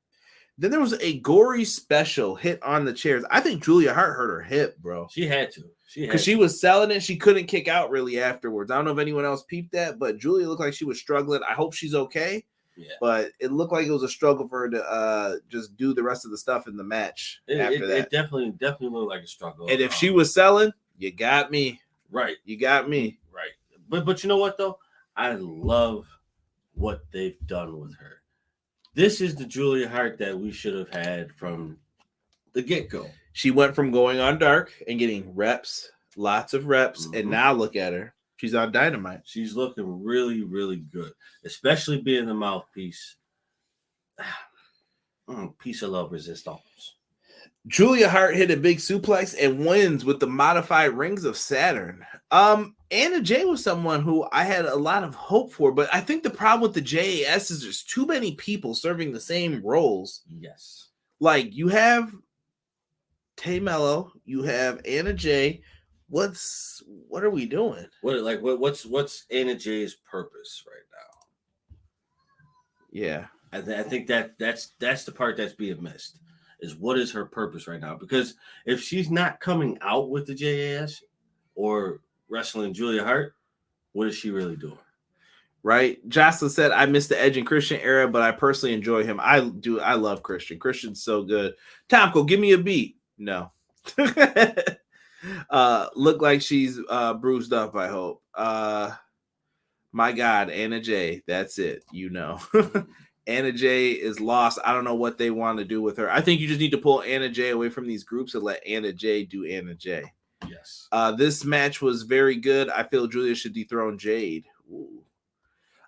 Then there was a gory special hit on the chairs. I think Julia Hart hurt her hip, bro. She had to. Because she was selling it. She couldn't kick out really afterwards. I don't know if anyone else peeped that, but Julia looked like she was struggling. I hope she's okay. Yeah. But it looked like it was a struggle for her to just do the rest of the stuff in the match after that. It definitely looked like a struggle. And if she was selling, you got me. Right. You got me. Right. But you know what, though? I love what they've done with her. This is the Julia Hart that we should have had from the get-go. She went from going on Dark and getting reps, lots of reps, and now look at her. She's on Dynamite. She's looking really, really good, especially being the mouthpiece. Piece of love resistance. Julia Hart hit a big suplex and wins with the modified Rings of Saturn. Anna Jay was someone who I had a lot of hope for, but I think the problem with the JAS is there's too many people serving the same roles. Yes. Like, you have Tay Mello, you have Anna Jay. What are we doing? What's Anna Jay's purpose right now? Yeah. I think that's the part that's being missed. Is what is her purpose right now? Because if she's not coming out with the JAS or wrestling Julia Hart, what is she really doing? Right. Jocelyn said, I miss the Edge and Christian era, but I personally enjoy him. I do. I love Christian. Christian's so good. Tomko, give me a beat. No. Look like she's bruised up, I hope. My God, Anna Jay. That's it. You know. Anna Jay is lost. I don't know what they want to do with her. I think you just need to pull Anna Jay away from these groups and let Anna Jay do Anna Jay. Yes. This match was very good. I feel Julia should dethrone Jade. Ooh.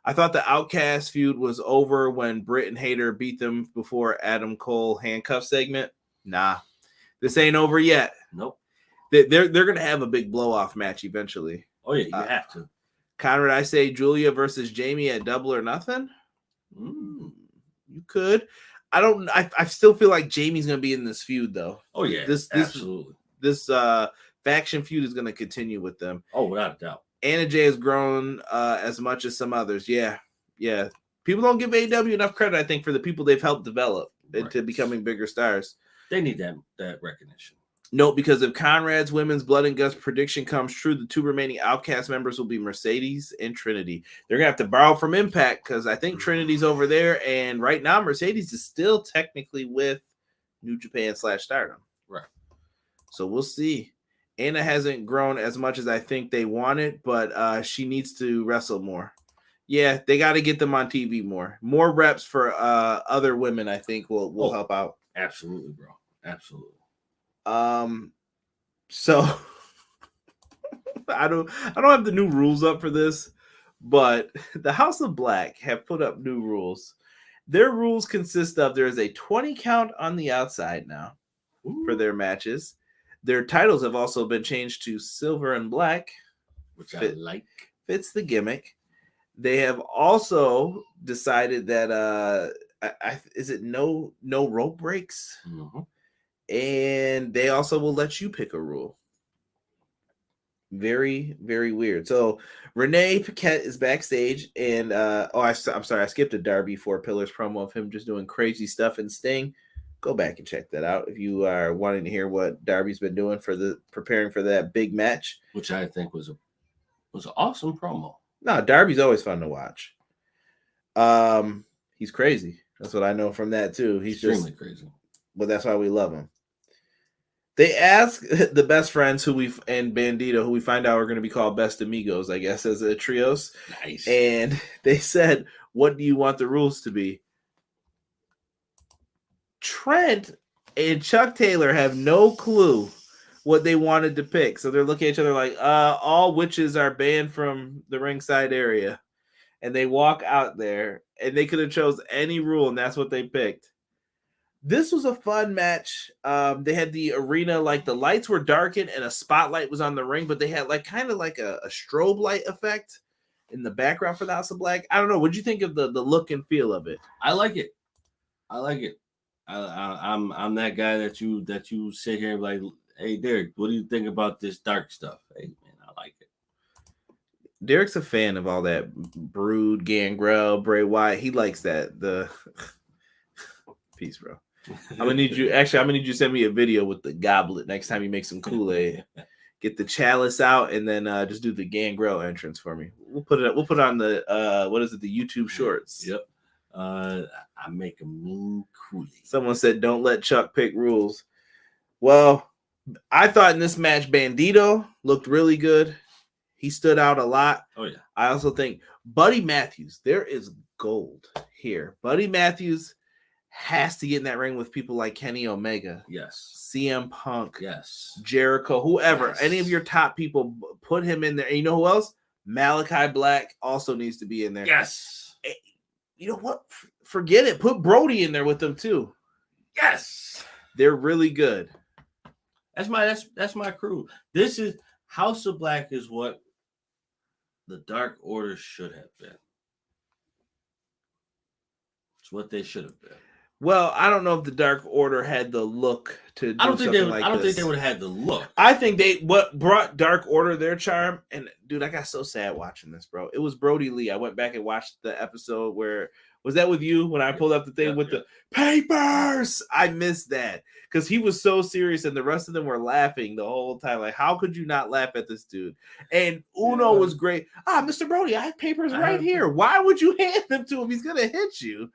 I thought the Outcast feud was over when Britt and Hayter beat them before Adam Cole handcuff segment. Nah, this ain't over yet. Nope. They're going to have a big blow-off match eventually. Oh, yeah, you have to. Conrad, I say Julia versus Jamie at Double or Nothing. You could. I still feel like Jamie's going to be in this feud, though. Oh, yeah, absolutely. This faction feud is going to continue with them. Oh, without a doubt. Anna Jay has grown as much as some others. Yeah. People don't give AEW enough credit, I think, for the people they've helped develop into becoming bigger stars. They need that recognition. Note, because if Conrad's Women's Blood and Guts prediction comes true, the 2 remaining Outcast members will be Mercedes and Trinity. They're going to have to borrow from Impact because I think Trinity's over there. And right now, Mercedes is still technically with New Japan / Stardom. Right. So we'll see. Anna hasn't grown as much as I think they wanted, but she needs to wrestle more. Yeah, they got to get them on TV more. More reps for other women, I think, will help out. Absolutely, bro. Absolutely. So I don't have the new rules up for this, but the House of Black have put up new rules. Their rules consist of there is a 20 count on the outside now for their matches. Their titles have also been changed to silver and black, which I like. Fits the gimmick. They have also decided that is it no rope breaks? Mm-hmm. And they also will let you pick a rule. Very, very weird. So Renee Paquette is backstage, and I'm sorry, I skipped a Darby 4 Pillars promo of him just doing crazy stuff in Sting. Go back and check that out if you are wanting to hear what Darby's been doing preparing for that big match, which I think was an awesome promo. No, Darby's always fun to watch. He's crazy. That's what I know from that too. He's extremely crazy. But that's why we love him. They ask the best friends and Bandito, who we find out are going to be called Best Amigos, I guess, as a trios. Nice. And they said, what do you want the rules to be? Trent and Chuck Taylor have no clue what they wanted to pick. So they're looking at each other like, all witches are banned from the ringside area. And they walk out there, and they could have chose any rule, and that's what they picked. This was a fun match. They had the arena, like the lights were darkened and a spotlight was on the ring, but they had like kind of like a strobe light effect in the background for the House of Black. I don't know. What'd you think of the look and feel of it? I like it. I'm that guy that you sit here like, hey Derek, what do you think about this dark stuff? Hey man, I like it. Derek's a fan of all that Brood, Gangrel, Bray Wyatt. He likes that. The peace, bro. I'm gonna need you to send me a video with the goblet next time you make some Kool-Aid. Get the chalice out and then just do the Gangrel entrance for me. We'll put it on the the YouTube shorts. Yep. I make a mean Kool-Aid. Someone said don't let Chuck pick rules. Well, I thought in this match Bandito looked really good. He stood out a lot. Oh yeah. I also think Buddy Matthews, there is gold here. Buddy Matthews has to get in that ring with people like Kenny Omega. Yes. CM Punk. Yes. Jericho, whoever. Yes. Any of your top people, put him in there. And you know who else? Malachi Black also needs to be in there. Yes. You know what? Forget it. Put Brody in there with them too. Yes. They're really good. That's my crew. This is House of Black is what the Dark Order should have been. It's what they should have been. Well, I don't know if the Dark Order had the look to do something like this. I don't think they would have had the look. I think what brought Dark Order their charm, and dude, I got so sad watching this, bro. It was Brody Lee. I went back and watched the episode where, was that with you when I pulled up the thing with the papers? I missed that because he was so serious and the rest of them were laughing the whole time. Like, how could you not laugh at this dude? And Uno was great. Mr. Brody, I have papers right here. Why would you hand them to him? He's going to hit you.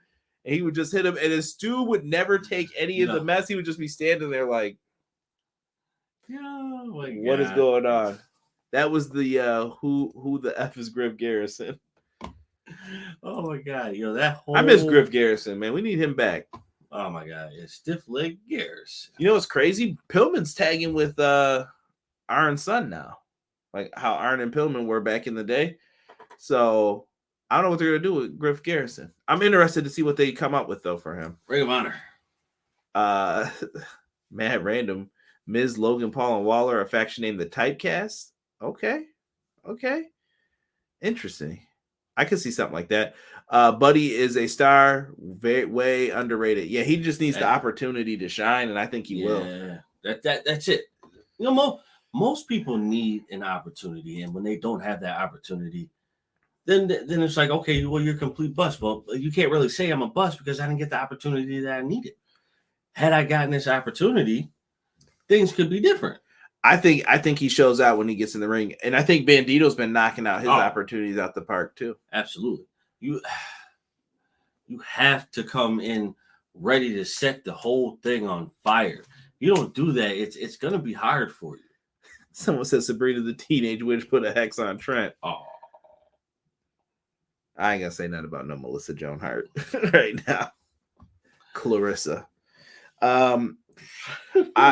And he would just hit him, and his Stu would never take any of the mess. He would just be standing there like, what is going on? That was the who the F is Griff Garrison. Oh my God, that whole... I miss Griff Garrison, man. We need him back. Oh my God, it's stiff leg Garrison. You know what's crazy? Pillman's tagging with Arn's son now, like how Arn and Pillman were back in the day. So I don't know what they're gonna do with Griff Garrison. I'm interested to see what they come up with though for him. Ring of Honor. Mad random. Miz, Logan Paul, and Waller, a faction named the Typecast. Okay. Interesting. I could see something like that. Buddy is a star, way underrated. Yeah, he just needs the opportunity to shine, and I think he will. That's it. Most people need an opportunity, and when they don't have that opportunity, then it's like, okay, well, you're a complete bust. Well, you can't really say I'm a bust because I didn't get the opportunity that I needed. had I gotten this opportunity, things could be different. I think he shows out when he gets in the ring, and I think Bandito's been knocking out his opportunities out the park too. Absolutely, you have to come in ready to set the whole thing on fire. You don't do that, it's gonna be hard for you. Someone said Sabrina the Teenage Witch put a hex on Trent. Oh, I ain't gonna say nothing about no Melissa Joan Hart right now. Clarissa.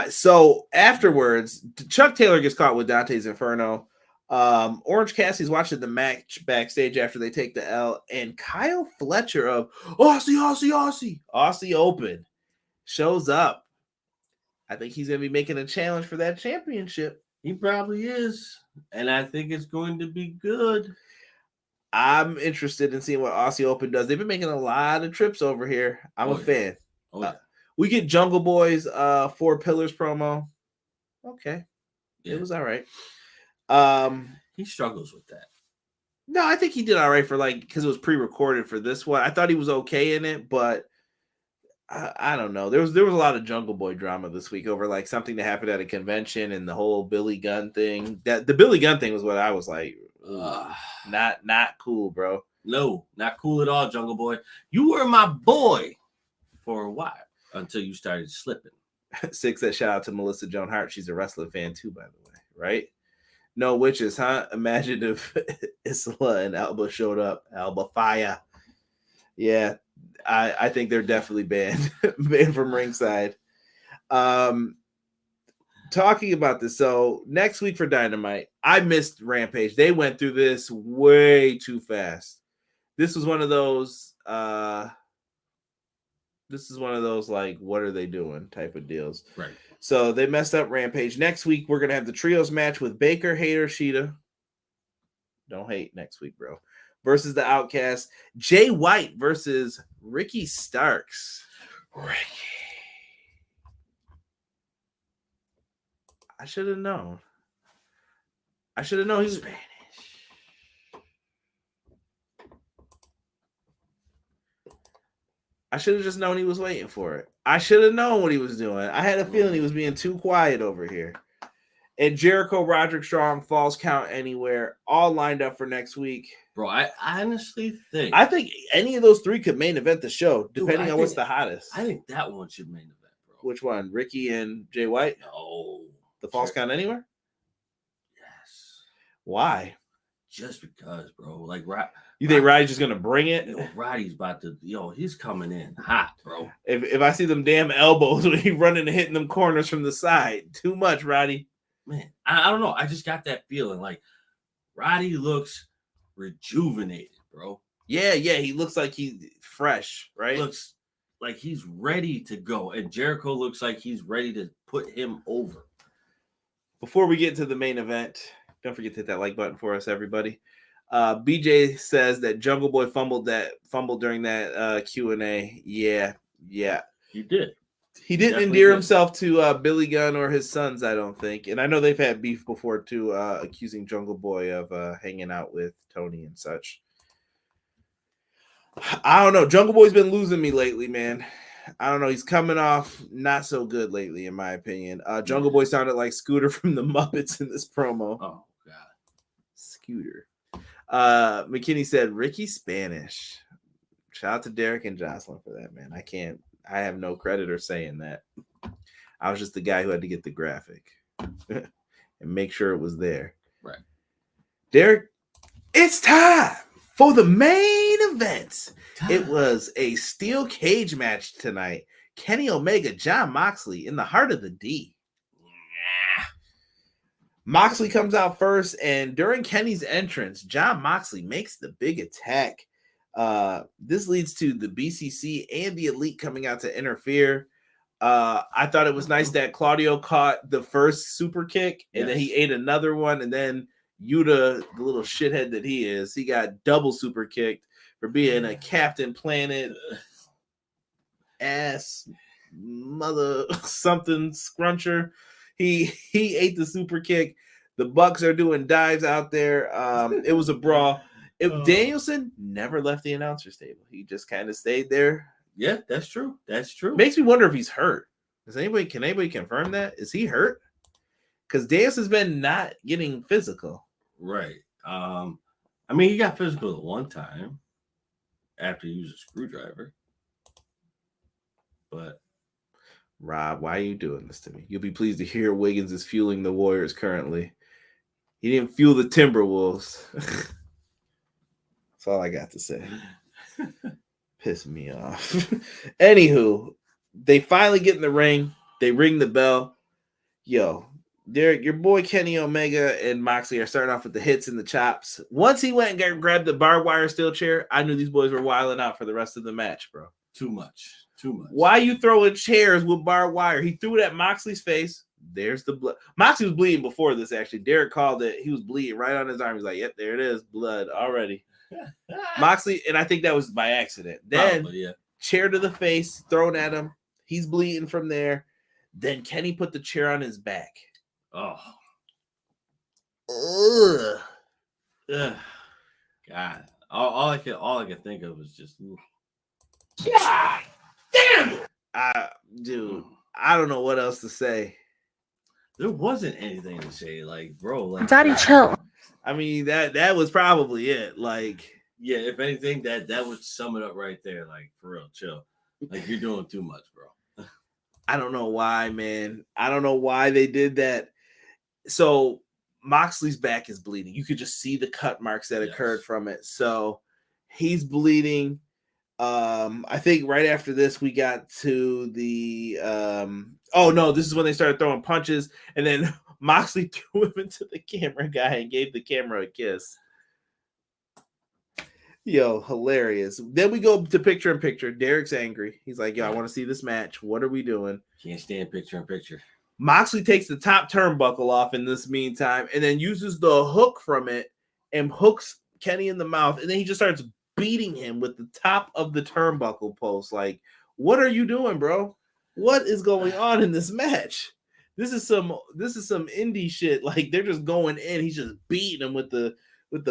So afterwards, Chuck Taylor gets caught with Dante's Inferno. Orange Cassidy's watching the match backstage after they take the L, and Kyle Fletcher of Aussie Open shows up. I think he's gonna be making a challenge for that championship. he probably is, and I think it's going to be good. I'm interested in seeing what Aussie Open does. They've been making a lot of trips over here. I'm a fan. Oh, yeah. We get Jungle Boy's 4 Pillars promo. Okay. Yeah. It was all right. He struggles with that. No, I think he did all right for because it was pre-recorded for this one. I thought he was okay in it, but I don't know. There was a lot of Jungle Boy drama this week over something that happened at a convention and the whole Billy Gunn thing. That the Billy Gunn thing was what I was like, not cool, bro. No, not cool at all, Jungle Boy. You were my boy for a while until you started slipping. 6 said shout out to Melissa Joan Hart. She's a wrestling fan too, by the way, right? No witches, huh? Imagine if Isla and Alba showed up. Alba Fire. Yeah, I think they're definitely banned from ringside. Talking about this, so next week for Dynamite, I missed Rampage. They went through this way too fast. This was one of those what are they doing type of deals. Right. So they messed up Rampage. Next week, we're going to have the trios match with Baker, Hayter, Sheeta. Don't hate next week, bro. Versus the Outcast. Jay White versus Ricky Starks. Ricky. I should have known. He was Spanish. I should have just known he was waiting for it. I should have known what he was doing. I had a feeling he was being too quiet over here. And Jericho, Roderick Strong, Falls Count Anywhere, all lined up for next week. Bro, I honestly think... I think any of those 3 could main event the show, depending on what's the hottest. I think that one should main event, bro. Which one? Ricky and Jay White? No. The Falls Count Anywhere? Yes. Why? Just because, bro. You think Roddy's just gonna bring it? Roddy's about to, he's coming in hot, bro. If I see them damn elbows when he running and hitting them corners from the side, too much, Roddy. Man, I don't know. I just got that feeling Roddy looks rejuvenated, bro. Yeah, he looks like he's fresh, right? Looks like he's ready to go, and Jericho looks like he's ready to put him over. Before we get to the main event, don't forget to hit that like button for us, everybody. BJ says that Jungle Boy fumbled during that Q&A. Yeah. He did. He didn't endear himself to Billy Gunn or his sons, I don't think. And I know they've had beef before, too, accusing Jungle Boy of hanging out with Tony and such. I don't know. Jungle Boy's been losing me lately, man. I don't know. He's coming off not so good lately, in my opinion. Jungle Boy sounded like Scooter from the Muppets in this promo. Oh, God. Scooter. McKinney said, Ricky Spanish. Shout out to Derek and Jocelyn for that, man. I have no credit or saying that. I was just the guy who had to get the graphic and make sure it was there. Right. Derek, it's time for the main event. It was a steel cage match tonight. Kenny Omega, Jon Moxley in the heart of the D. Moxley comes out first, and during Kenny's entrance, Jon Moxley makes the big attack. This leads to the BCC and the Elite coming out to interfere. I thought it was nice that Claudio caught the first super kick, and then he ate another one, and then Yuta, the little shithead that he is, he got double super kicked for being a Captain Planet ass mother something scruncher. He ate the super kick. The Bucks are doing dives out there. It was a brawl. Danielson never left the announcer's table. He just kind of stayed there. Yeah, that's true. Makes me wonder if he's hurt. Can anybody confirm that? Is he hurt? Because Deus has been not getting physical. Right. I mean, he got physical at one time after he used a screwdriver. But Rob, why are you doing this to me? You'll be pleased to hear Wiggins is fueling the Warriors currently. He didn't fuel the Timberwolves. That's all I got to say. Piss me off. Anywho, they finally get in the ring. They ring the bell. Yo, Derek, your boy Kenny Omega and Moxley are starting off with the hits and the chops. Once he went and grabbed the barbed wire steel chair, I knew these boys were wilding out for the rest of the match, bro. Too much. Why you throwing chairs with barbed wire? He threw it at Moxley's face. There's the blood. Moxley was bleeding before this, actually. Derek called it. He was bleeding right on his arm. He's like, yep, there it is. Blood already. Moxley, and I think that was by accident. Then chair to the face, thrown at him. He's bleeding from there. Then Kenny put the chair on his back. Oh. Ugh. God. All I could think of was just God damn it. Dude, I don't know what else to say. There wasn't anything to say, like, bro, like Daddy, chill. I mean, that was probably it. Like, yeah, if anything, that would sum it up right there. Like, for real, chill. Like, you're doing too much, bro. I don't know why, man. I don't know why they did that. So Moxley's back is bleeding. You could just see the cut marks that occurred from it. So he's bleeding. I think right after this we got to the this is when they started throwing punches, and then Moxley threw him into the camera guy and gave the camera a kiss. Yo, hilarious. Then we go to picture in picture. Derek's angry. He's like, yo, I want to see this match. What are we doing? Can't stand picture in picture. Moxley takes the top turnbuckle off in this meantime and then uses the hook from it and hooks Kenny in the mouth, and then he just starts beating him with the top of the turnbuckle post. Like, what are you doing, bro? What is going on in this match? This is some indie shit. Like, they're just going in. He's just beating him with the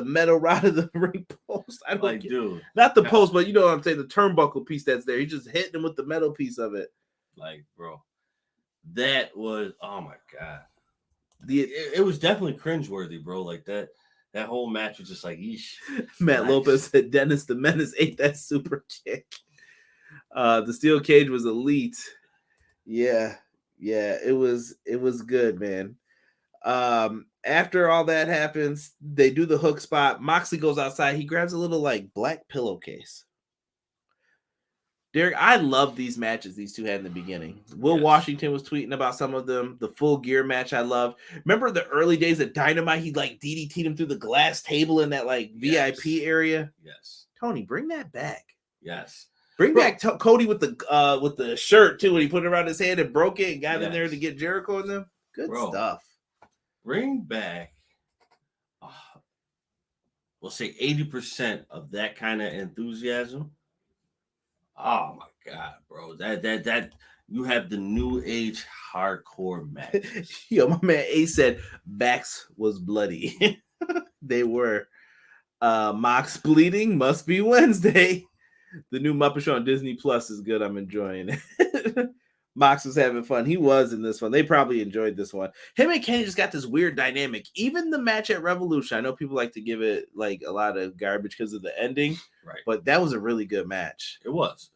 metal rod of the ring post. I don't like, dude, not the post, but you know what I'm saying, the turnbuckle piece that's there. He's just hitting him with the metal piece of it. Like, bro, that was, oh my god, it was definitely cringeworthy, bro. Like that whole match was just like, yeesh. Matt Lopez said Dennis the Menace ate that super kick. The steel cage was elite. Yeah, it was good, man. After all that happens, they do the hook spot. Moxley goes outside. He grabs a little like black pillowcase. Derek, I love these matches these two had in the beginning. Will Washington was tweeting about some of them. The full gear match I love. Remember the early days of Dynamite? He like DDT'd him through the glass table in that like VIP area. Yes. Tony, bring that back. Yes. Bring back Cody with the shirt too when he put it around his hand and broke it and got in there to get Jericho in them. Good stuff. Bring back, we'll say 80% of that kind of enthusiasm. Oh my god, bro! That you have the new age hardcore match. Yo, my man A said backs was bloody. They were. Mox bleeding must be Wednesday. The new Muppet Show on Disney Plus is good. I'm enjoying it. Mox was having fun. He was in this one. They probably enjoyed this one. Him and Kenny just got this weird dynamic. Even the match at Revolution, I know people like to give it like a lot of garbage because of the ending, right? But that was a really good match. It was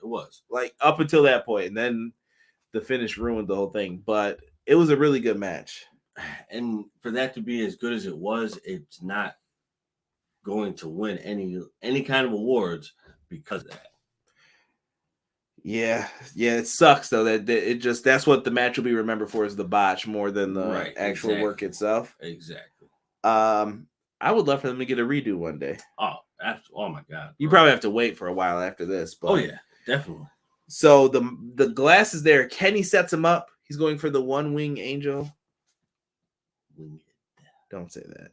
like up until that point, and then the finish ruined the whole thing. But it was a really good match. And for that to be as good as it was, it's not going to win any kind of awards because of that. Yeah, it sucks though that it just that's what the match will be remembered for is the botch more than the actual work itself. Exactly. I would love for them to get a redo one day. Oh my god! Bro. You probably have to wait for a while after this. But yeah, definitely. So the glass is there. Kenny sets him up. He's going for the one wing angel. Don't say that.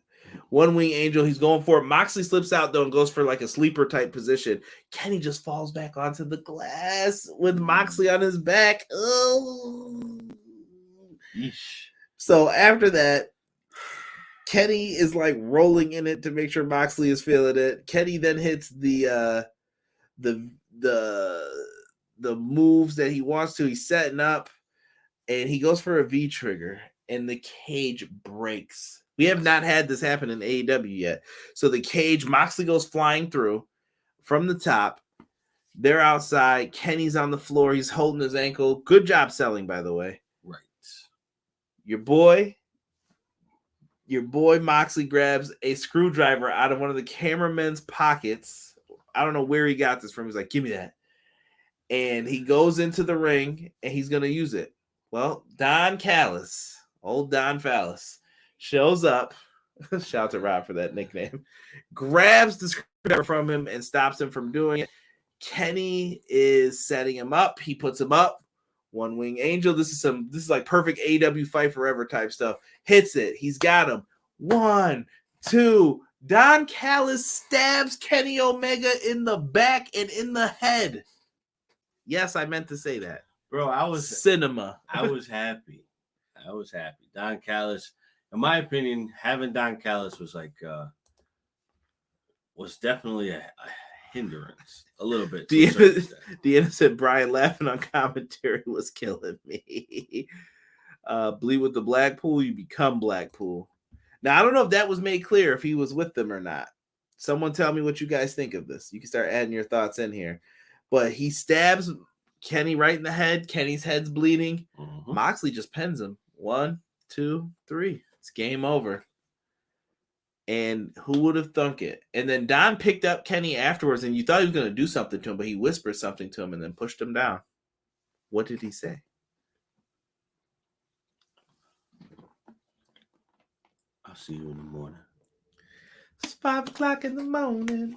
One wing angel. He's going for it. Moxley slips out though and goes for like a sleeper type position. Kenny just falls back onto the glass with Moxley on his back. Oh. Yeesh. So after that, Kenny is like rolling in it to make sure Moxley is feeling it. Kenny then hits the moves that he wants to. He's setting up. and he goes for a V trigger, and the cage breaks. We have not had this happen in AEW yet. So the cage, Moxley goes flying through from the top. They're outside. Kenny's on the floor. He's holding his ankle. Good job selling, by the way. Right. Your boy Moxley grabs a screwdriver out of one of the cameramen's pockets. I don't know where he got this from. He's like, give me that. And he goes into the ring, and he's going to use it. Well, Don Callis, old Don Fallis, shows up. Shout out to Rob for that nickname. Grabs the screwdriver from him and stops him from doing it. Kenny is setting him up. He puts him up. One Wing Angel. This is like perfect AEW Fight Forever type stuff. Hits it. He's got him. 1, 2. Don Callis stabs Kenny Omega in the back and in the head. Yes, I meant to say that. Bro, I was cinema. I was happy. Don Callis, in my opinion, having Don Callis was definitely a hindrance a little bit. The innocent Brian laughing on commentary was killing me. Bleed with the Blackpool, you become Blackpool. Now, I don't know if that was made clear if he was with them or not. Someone tell me what you guys think of this. You can start adding your thoughts in here. But he stabs Kenny right in the head. Kenny's head's bleeding. Mm-hmm. Moxley just pins him. 1, 2, 3. It's game over. And who would have thunk it? And then Don picked up Kenny afterwards, and you thought he was going to do something to him, but he whispered something to him and then pushed him down. What did he say? I'll see you in the morning. It's 5 o'clock in the morning.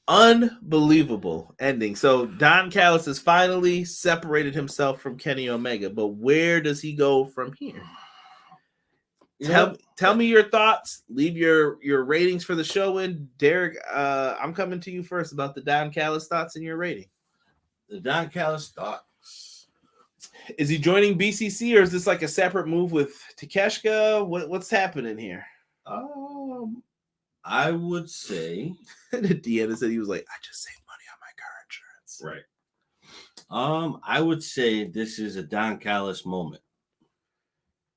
Unbelievable ending. So Don Callis has finally separated himself from Kenny Omega, but where does he go from here? Tell me your thoughts. Leave your ratings for the show in. Derek, I'm coming to you first about the Don Callis thoughts and your rating. The Don Callis thoughts. Is he joining BCC, or is this like a separate move with Takeshita? What's happening here? I would say Deanna said he was like, I just saved money on my car insurance. Right. I would say this is a Don Callis moment.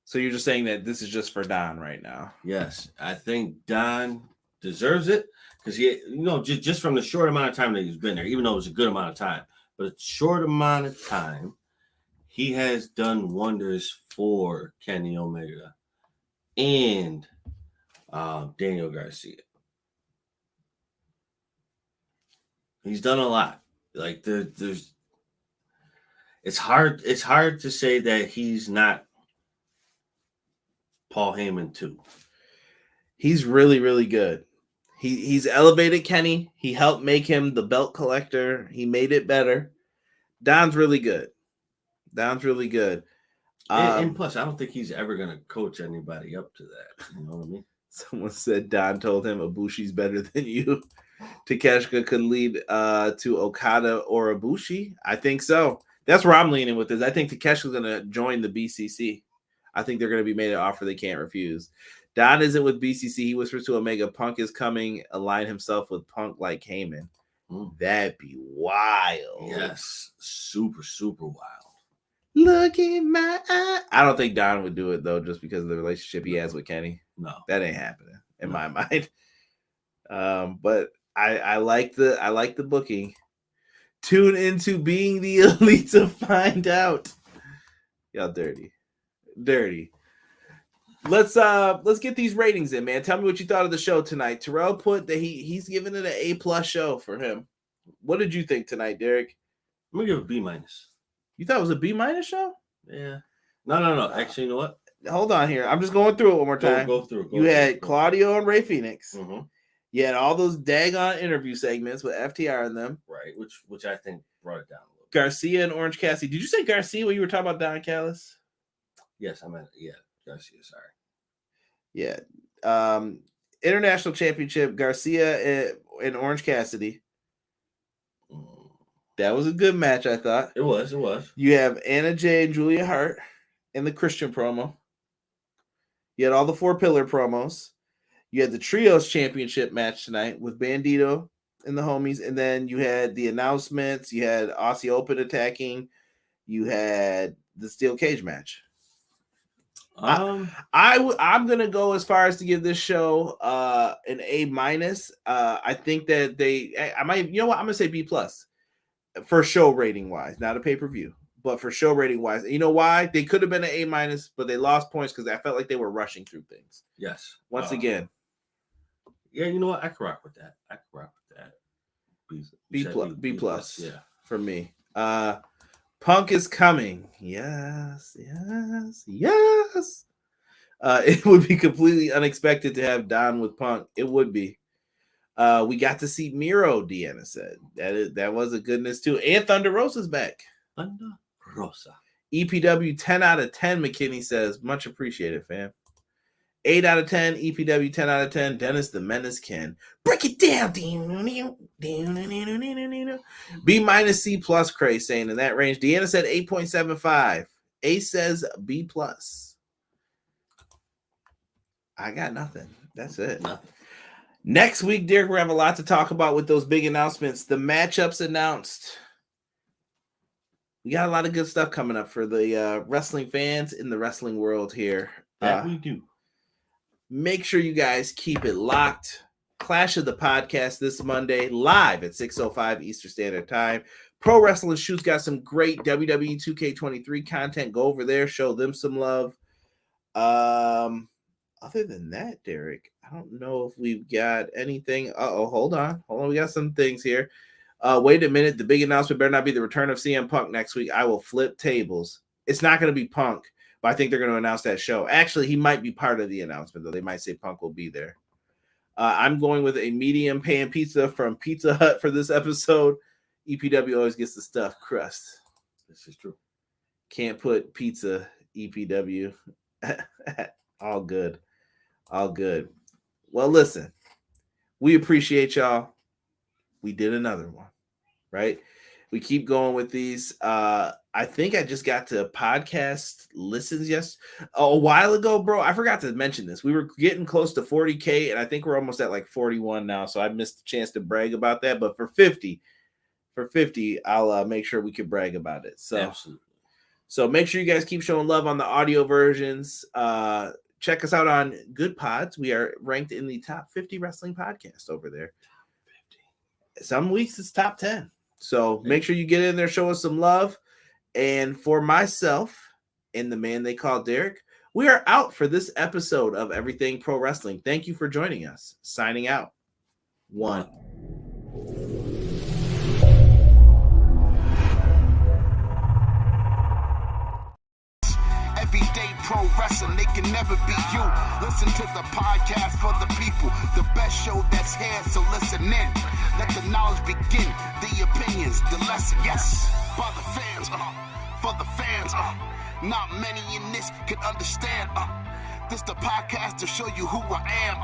So you're just saying that this is just for Don right now? Yes, I think Don deserves it because just from the short amount of time that he's been there, even though it was a good amount of time, but a short amount of time, he has done wonders for Kenny Omega and Daniel Garcia. He's done a lot. Like there's, it's hard to say that he's not Paul Heyman too. He's really, really good. He's elevated Kenny. He helped make him the belt collector. He made it better. Don's really good. And plus, I don't think he's ever going to coach anybody up to that. You know what I mean? Someone said Don told him Ibushi's better than you. Takeshita could lead to Okada or Ibushi. I think so. That's where I'm leaning with this. I think Takeshita's going to join the BCC. I think they're going to be made an offer they can't refuse. Don isn't with BCC. He whispers to Omega, Punk is coming. Align himself with Punk like Heyman. That'd be wild. Yes. Super, super wild. Look in my eye. I don't think Don would do it, though, just because of the relationship he has with Kenny. No. That ain't happening in my mind. But I like the booking. Tune into Being the Elite to find out. Y'all dirty. Let's get these ratings in, man. Tell me what you thought of the show tonight. Terrell put that he's giving it an A+ show for him. What did you think tonight, Derek? I'm gonna give it a B-. You thought it was a B- show? Yeah. No. Actually, you know what? Hold on here. I'm just going through it one more time. Go through. You had Claudio and Ray Phoenix. Mm-hmm. You had all those daggone interview segments with FTR in them. Right, which I think brought it down a little. Garcia and Orange Cassidy. Did you say Garcia when you were talking about Don Callis? Yes, I meant Garcia. Sorry. Yeah. International Championship, Garcia and Orange Cassidy. That was a good match, I thought. It was. You have Anna Jay and Julia Hart in the Christian promo. You had all the 4 pillar promos. You had the Trios Championship match tonight with Bandito and the homies. And then you had the announcements. You had Aussie Open attacking. You had the steel cage match. I'm I'm gonna go as far as to give this show an A-. I think that I might, you know what, I'm gonna say B+ for show rating wise, not a pay-per-view, but for show rating wise. You know why? They could have been an A-, but they lost points because I felt like they were rushing through things. Yes. Once again. Yeah, you know what? I can rock with that. B+. Yeah. For me. Punk is coming. Yes. It would be completely unexpected to have Don with Punk. It would be. We got to see Miro, Deanna said. That was a goodness too. And Thunder Rosa's back. Thunder Rosa. EPW 10 out of 10, McKinney says. Much appreciated, fam. 8 out of 10, EPW 10 out of 10. Dennis the Menace can break it down. B- C+, Cray saying in that range. Deanna said 8.75. Ace says B+. I got nothing. That's it. Nothing. Next week, Derek, we're going to have a lot to talk about with those big announcements. The matchups announced. We got a lot of good stuff coming up for the wrestling fans in the wrestling world here. That we do. Make sure you guys keep it locked. Clash of the Podcast this Monday, live at 6:05 Eastern Standard Time. Pro Wrestling Shoot's got some great WWE 2K23 content. Go over there, show them some love. Other than that, Derek, I don't know if we've got anything. Hold on. We got some things here. Wait a minute. The big announcement better not be the return of CM Punk next week. I will flip tables. It's not going to be Punk, but I think they're going to announce that show. Actually, he might be part of the announcement, though. They might say Punk will be there. I'm going with a medium pan pizza from Pizza Hut for this episode. EPW always gets the stuffed crust. This is true. Can't put pizza, EPW. All good. Well, listen, we appreciate y'all. We did another one, right? We keep going with these. I think I just got to podcast listens a while ago, bro. I forgot to mention this. We were getting close to 40K, and I think we're almost at like 41 now. So I missed the chance to brag about that. But for 50, I'll make sure we can brag about it. So absolutely. So make sure you guys keep showing love on the audio versions. Check us out on Good Pods. We are ranked in the top 50 wrestling podcasts over there. Some weeks it's top 10. So make sure you get in there, show us some love. And for myself and the man they call Derek, we are out for this episode of Everything Pro Wrestling. Thank you for joining us. Signing out. 1. Everyday pro wrestling, they can never be you. Listen to the podcast for the people, the best show that's here, so listen in. Let the knowledge begin, the opinions, the lesson, yes. For the fans, not many in this can understand, this the podcast to show you who I am,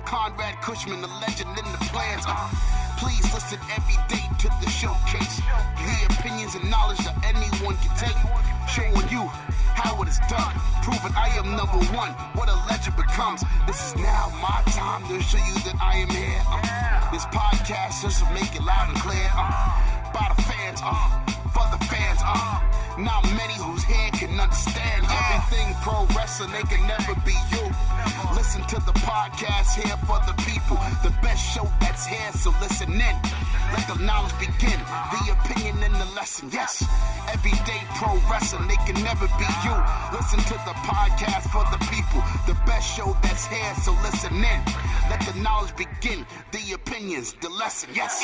Conrad Cushman, the legend in the plans, please listen every day to the showcase, the opinions and knowledge that anyone can take, showing you how it is done, proving I am number one, what a legend becomes. This is now my time to show you that I am here. This podcast just to make it loud and clear. By the fans, for the fans, not many whose head can understand everything pro wrestling, they can never be you. Listen to the podcast here for the people, the best show that's here, so listen in. Let the knowledge begin, the opinion and the lesson, yes. Everyday pro wrestling, they can never be you. Listen to the podcast for the people, the best show that's here, so listen in. Let the knowledge begin, the opinions, the lesson, yes.